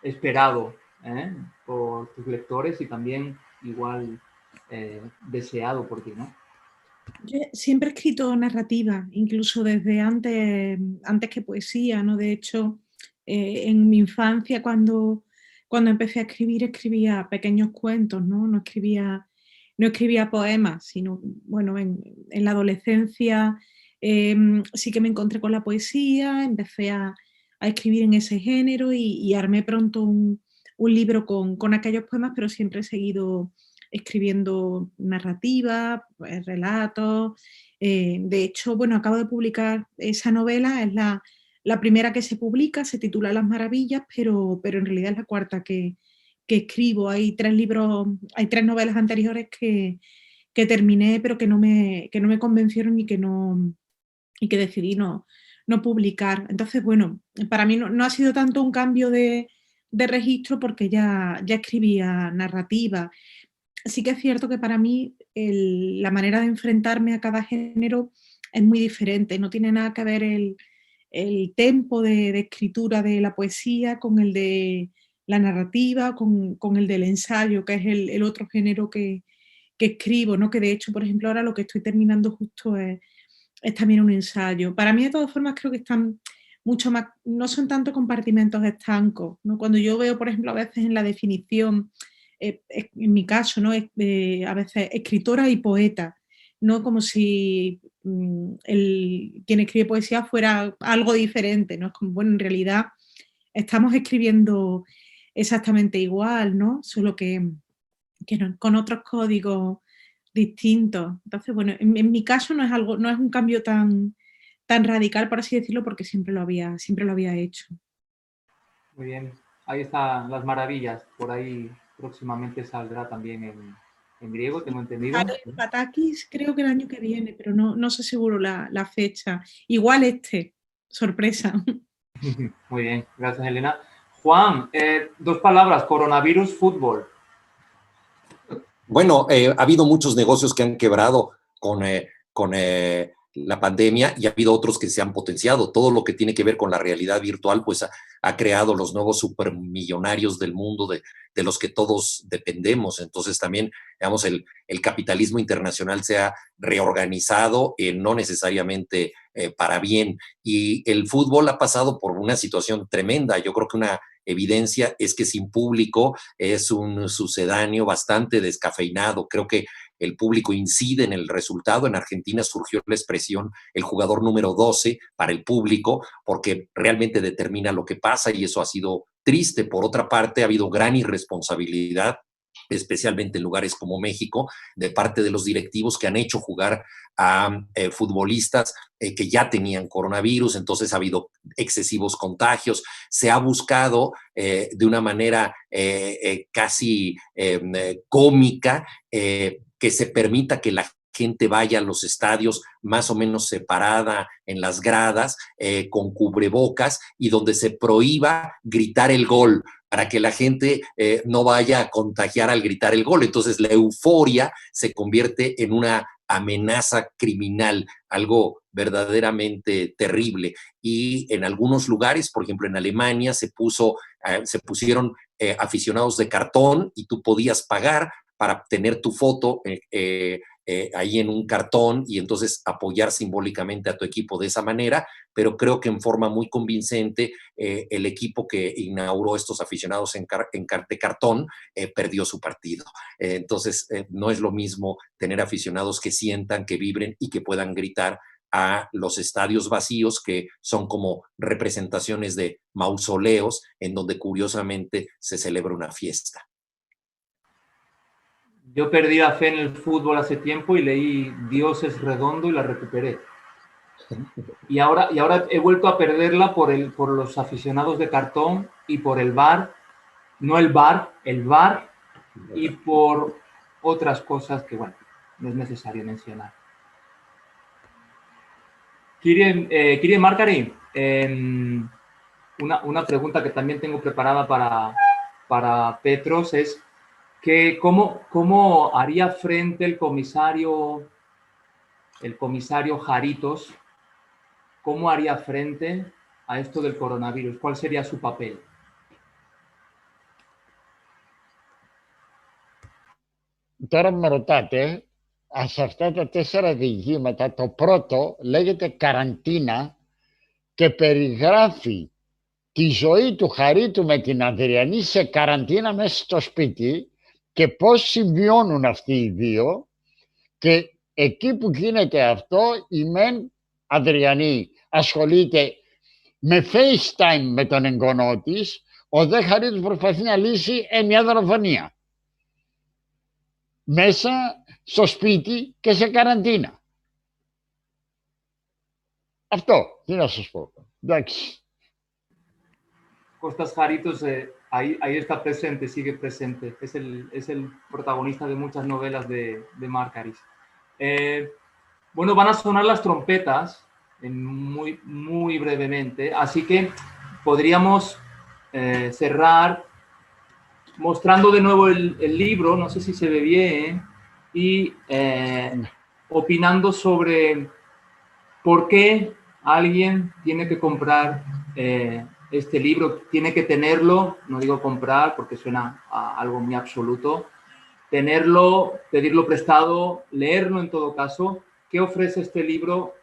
esperado por tus lectores y también igual deseado por ti, ¿no? Yo siempre he escrito narrativa, incluso desde antes que poesía, ¿no? De hecho, en mi infancia, cuando empecé a escribir, escribía pequeños cuentos, ¿no? No escribía poemas, sino, bueno, en la adolescencia sí que me encontré con la poesía, empecé a escribir en ese género y armé pronto un libro con aquellos poemas, pero siempre he seguido escribiendo narrativa, relatos. De hecho, bueno, acabo de publicar esa novela, es la primera que se publica, se titula Las Maravillas, pero en realidad es la cuarta que escribo. Hay 3 novelas anteriores que terminé, pero que no me convencieron y que decidí no publicar. Entonces, bueno, para mí no ha sido tanto un cambio de registro porque ya escribía narrativa. Sí que es cierto que para mí la manera de enfrentarme a cada género es muy diferente. No tiene nada que ver el tempo de escritura de la poesía con el de la narrativa, con el del ensayo, que es el otro género escribo, ¿no? Que de hecho, por ejemplo, ahora lo que estoy terminando justo es también un ensayo. Para mí, de todas formas, creo que están mucho más, no son tanto compartimentos estancos, ¿no? Cuando yo veo, por ejemplo, a veces en la definición, en mi caso, ¿no? A veces escritora y poeta, ¿no? Como si quien escribe poesía fuera algo diferente, ¿no? Es como, bueno, en realidad estamos escribiendo exactamente igual, ¿no? Solo que con otros códigos distintos. Entonces, bueno, en mi caso no es un cambio tan radical, por así decirlo, porque siempre lo había hecho. Muy bien, ahí están Las Maravillas, por ahí próximamente saldrá también en griego, tengo entendido. Patakis creo que el año que viene, pero no sé seguro la fecha. Igual sorpresa. Muy bien, gracias Elena. Juan, 2 palabras, coronavirus, fútbol. Bueno, ha habido muchos negocios que han quebrado con la pandemia y ha habido otros que se han potenciado. Todo lo que tiene que ver con la realidad virtual, pues ha creado los nuevos supermillonarios del mundo de los que todos dependemos. Entonces también, digamos, el capitalismo internacional se ha reorganizado, no necesariamente para bien. Y el fútbol ha pasado por una situación tremenda. Yo creo que una evidencia es que sin público es un sucedáneo bastante descafeinado. Creo que el público incide en el resultado. En Argentina surgió la expresión el jugador número 12 para el público, porque realmente determina lo que pasa y eso ha sido triste. Por otra parte, ha habido gran irresponsabilidad, especialmente en lugares como México, de parte de los directivos que han hecho jugar a futbolistas que ya tenían coronavirus. Entonces ha habido excesivos contagios. Se ha buscado de una manera casi cómica que se permita que la gente vaya a los estadios más o menos separada en las gradas, con cubrebocas, y donde se prohíba gritar el gol para que la gente no vaya a contagiar al gritar el gol. Entonces la euforia se convierte en una amenaza criminal, algo verdaderamente terrible. Y en algunos lugares, por ejemplo en Alemania, se pusieron aficionados de cartón y tú podías pagar para tener tu foto ahí en un cartón y entonces apoyar simbólicamente a tu equipo de esa manera, pero creo que en forma muy convincente el equipo que inauguró estos aficionados de cartón perdió su partido. Entonces no es lo mismo tener aficionados que sientan, que vibren y que puedan gritar a los estadios vacíos, que son como representaciones de mausoleos en donde curiosamente se celebra una fiesta. Yo perdí la fe en el fútbol hace tiempo y leí Dios es redondo y la recuperé. Y ahora he vuelto a perderla por los aficionados de cartón y por el VAR, no el VAR, el VAR, y por otras cosas que, bueno, no es necesario mencionar. Kyrie Markari, una pregunta que también tengo preparada para Petros es que ¿cómo haría frente el comisario Jaritos? ¿Cómo haría frente a esto del coronavirus? ¿Cuál sería su papel? Τώρα με ρωτάτε, σε αυτά τα 4 διηγήματα, το πρώτο λέγεται «Καραντίνα» και περιγράφει τη ζωή του Χαρίτου με την Αδριανή σε καραντίνα μέσα στο σπίτι και πώς συμβιώνουν αυτοί οι δύο, και εκεί που γίνεται αυτό η μεν Αδριανή ασχολείται με FaceTime με τον εγγονό της, ο δε Χαρίτος προσπαθεί να λύσει μια δολοφονία μέσα στο σπίτι και σε καραντίνα. Αυτό, τι να σας πω. Εντάξει. Costas Jaritos ahí está presente, sigue presente. Es el protagonista de muchas novelas de Markaris. Bueno, van a sonar las trompetas muy, muy brevemente, así que podríamos cerrar mostrando de nuevo el libro, no sé si se ve bien, y opinando sobre por qué alguien tiene que comprar este libro, tiene que tenerlo, no digo comprar porque suena a algo muy absoluto, tenerlo, pedirlo prestado, leerlo en todo caso. ¿Qué ofrece este libro?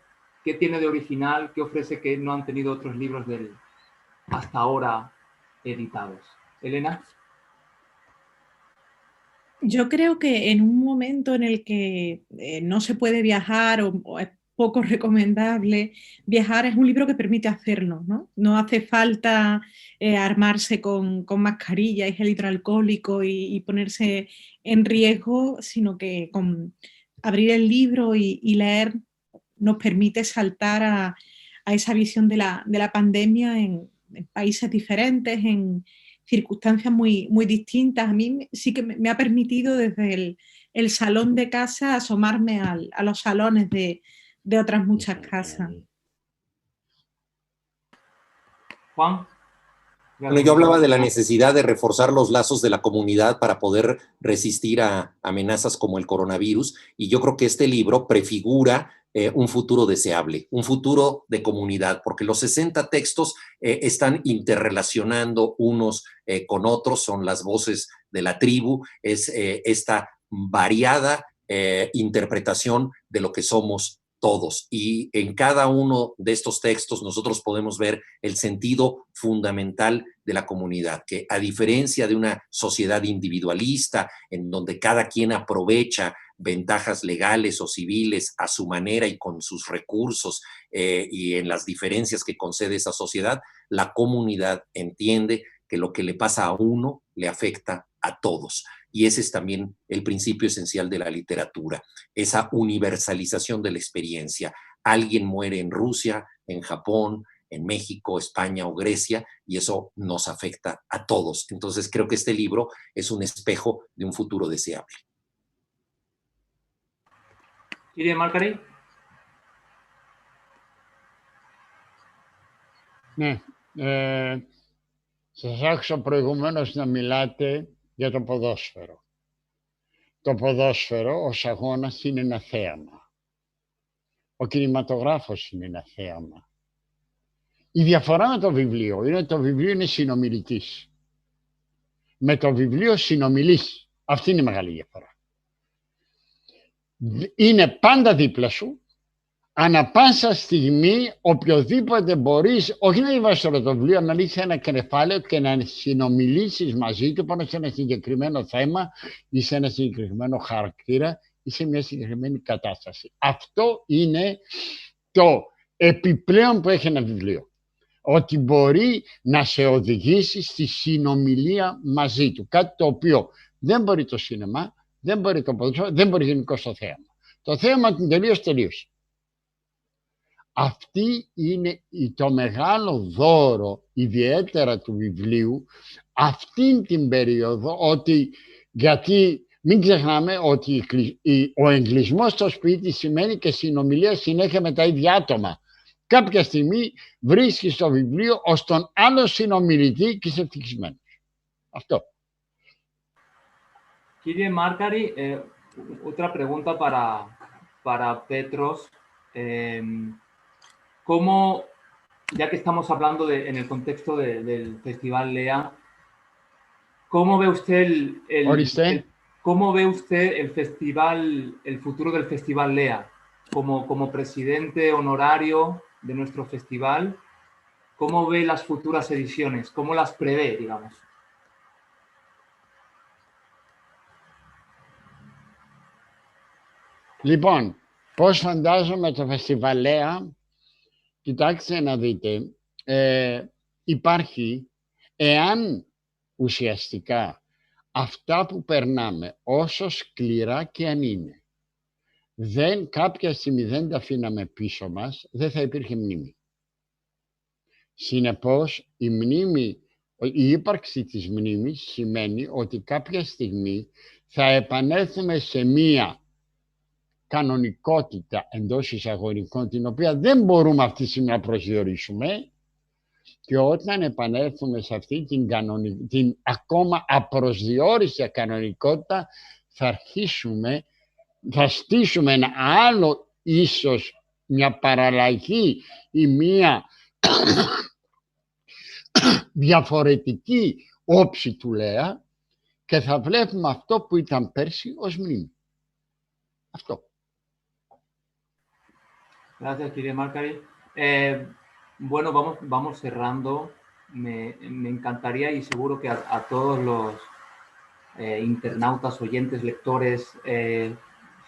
¿Qué tiene de original? ¿Qué ofrece que no han tenido otros libros de él hasta ahora editados? Elena. Yo creo que en un momento en el que no se puede viajar o es poco recomendable viajar, es un libro que permite hacerlo, ¿no? No hace falta armarse con mascarilla y gel hidroalcohólico y ponerse en riesgo, sino que con abrir el libro y leer nos permite saltar a esa visión de la pandemia en países diferentes, en circunstancias muy, muy distintas. A mí sí que me ha permitido desde el salón de casa asomarme a los salones de otras muchas casas. Juan. Bueno, yo hablaba de la necesidad de reforzar los lazos de la comunidad para poder resistir a amenazas como el coronavirus, y yo creo que este libro prefigura un futuro deseable, un futuro de comunidad, porque los 60 textos están interrelacionando unos con otros, son las voces de la tribu, es esta variada interpretación de lo que somos todos. Y en cada uno de estos textos nosotros podemos ver el sentido fundamental de la comunidad, que a diferencia de una sociedad individualista en donde cada quien aprovecha ventajas legales o civiles a su manera y con sus recursos y en las diferencias que concede esa sociedad, la comunidad entiende que lo que le pasa a uno le afecta a todos. Y ese es también el principio esencial de la literatura, esa universalización de la experiencia. Alguien muere en Rusia, en Japón, en México, España o Grecia, y eso nos afecta a todos. Entonces creo que este libro es un espejo de un futuro deseable. Κύριε Μάρκαρη. Ναι, σας άκουσα προηγουμένως να μιλάτε για το ποδόσφαιρο. Το ποδόσφαιρο ως αγώνας είναι ένα θέαμα. Ο κινηματογράφος είναι ένα θέαμα. Η διαφορά με το βιβλίο είναι ότι το βιβλίο είναι συνομιλητής. Με το βιβλίο συνομιλείς. Αυτή είναι η μεγάλη διαφορά. Είναι πάντα δίπλα σου, ανά πάσα στιγμή, οποιοδήποτε μπορείς, όχι να διαβάσεις όλο το βιβλίο, να λύσεις ένα κεφάλαιο και να συνομιλήσεις μαζί του πάνω σε ένα συγκεκριμένο θέμα ή σε ένα συγκεκριμένο χαρακτήρα ή σε μια συγκεκριμένη κατάσταση. Αυτό είναι το επιπλέον που έχει ένα βιβλίο. Ότι μπορεί να σε οδηγήσει στη συνομιλία μαζί του. Κάτι το οποίο δεν μπορεί το σινεμά, δεν μπορεί το ποδόσφαιρο, δεν μπορεί γενικώς το θέαμα. Το θέαμα είναι τελείως. Αυτή είναι το μεγάλο δώρο, ιδιαίτερα του βιβλίου, αυτήν την περίοδο, ότι, γιατί μην ξεχνάμε ότι ο εγκλισμός στο σπίτι σημαίνει και συνομιλία συνέχεια με τα ίδια άτομα. Κάποια στιγμή βρίσκεις το βιβλίο ως τον άλλο συνομιλητή και είσαι ευτυχισμένος. Αυτό. Κύριε Μάρκαρη, otra pregunta para Petros. ¿Cómo, ya que estamos hablando en el contexto del Festival Lea, cómo ve usted cómo ve usted el festival, el futuro del Festival Lea, como presidente honorario de nuestro festival? ¿Cómo ve las futuras ediciones? ¿Cómo las prevé, digamos? Λοιπόν, πώς φαντάζομαι το Φεστιβάλ Λέα? Κοιτάξτε να δείτε, υπάρχει, εάν ουσιαστικά αυτά που περνάμε, όσο σκληρά και αν είναι, κάποια στιγμή δεν τα αφήναμε πίσω μας, δεν θα υπήρχε μνήμη. Συνεπώς, η ύπαρξη της μνήμης σημαίνει ότι κάποια στιγμή θα επανέλθουμε σε μία κανονικότητα εντός εισαγωγικών, την οποία δεν μπορούμε αυτή τη στιγμή να προσδιορίσουμε, και όταν επανέλθουμε σε αυτή την ακόμα απροσδιόριστη κανονικότητα, θα στήσουμε ένα άλλο, ίσως μια παραλλαγή ή μια διαφορετική όψη του Λέα, και θα βλέπουμε αυτό που ήταν πέρσι ως μνήμη. Αυτό. Gracias, querida Marcari. Bueno, vamos cerrando. Me encantaría y seguro que a todos los internautas, oyentes, lectores,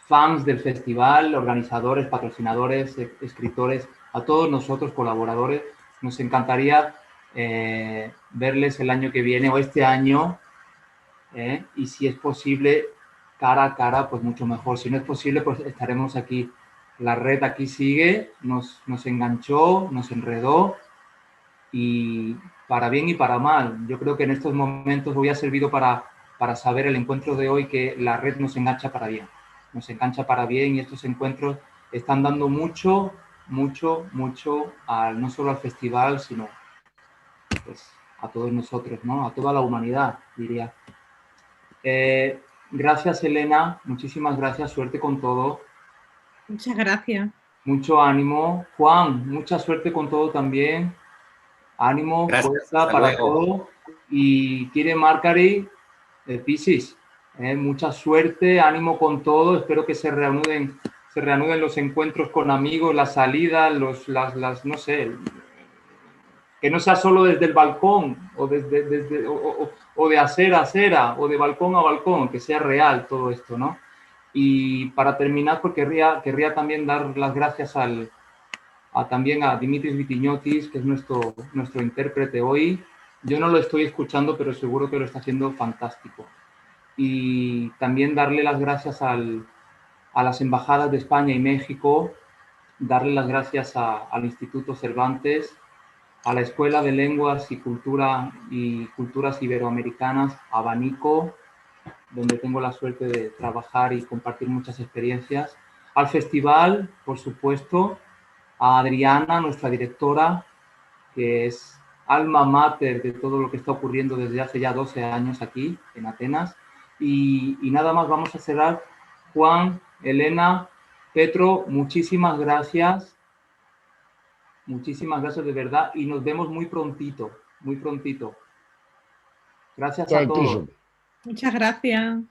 fans del festival, organizadores, patrocinadores, escritores, a todos nosotros, colaboradores, nos encantaría verles el año que viene o este año, y si es posible, cara a cara, pues mucho mejor. Si no es posible, pues estaremos aquí. La red aquí sigue, nos enganchó, nos enredó, y para bien y para mal. Yo creo que en estos momentos hoy ha servido para saber el encuentro de hoy que la red nos engancha para bien. Nos engancha para bien y estos encuentros están dando mucho, no solo al festival, sino pues, a todos nosotros, ¿no? A toda la humanidad, diría. Gracias, Elena. Muchísimas gracias. Suerte con todo. Muchas gracias. Mucho ánimo. Juan, mucha suerte con todo también. Ánimo, Gracias, fuerza hasta para luego. todo. Y quiere Marcari, Piscis, mucha suerte, ánimo con todo. Espero que se reanuden los encuentros con amigos, las salidas, no sé, que no sea solo desde el balcón o de acera a acera o de balcón a balcón, que sea real todo esto, ¿no? Y para terminar, pues querría también dar las gracias también a Dimitris Vitiñotis, que es nuestro intérprete hoy. Yo no lo estoy escuchando, pero seguro que lo está haciendo fantástico. Y también darle las gracias a las embajadas de España y México, darle las gracias al Instituto Cervantes, a la Escuela de Lenguas y Culturas Iberoamericanas, Abanico, donde tengo la suerte de trabajar y compartir muchas experiencias, al festival, por supuesto, a Adriana, nuestra directora, que es alma mater de todo lo que está ocurriendo desde hace ya 12 años aquí en Atenas. Y nada más, vamos a cerrar. Juan, Elena, Petro, muchísimas gracias. Muchísimas gracias de verdad y nos vemos muy prontito, muy prontito. Gracias a todos. Muchas gracias.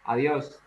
Adiós.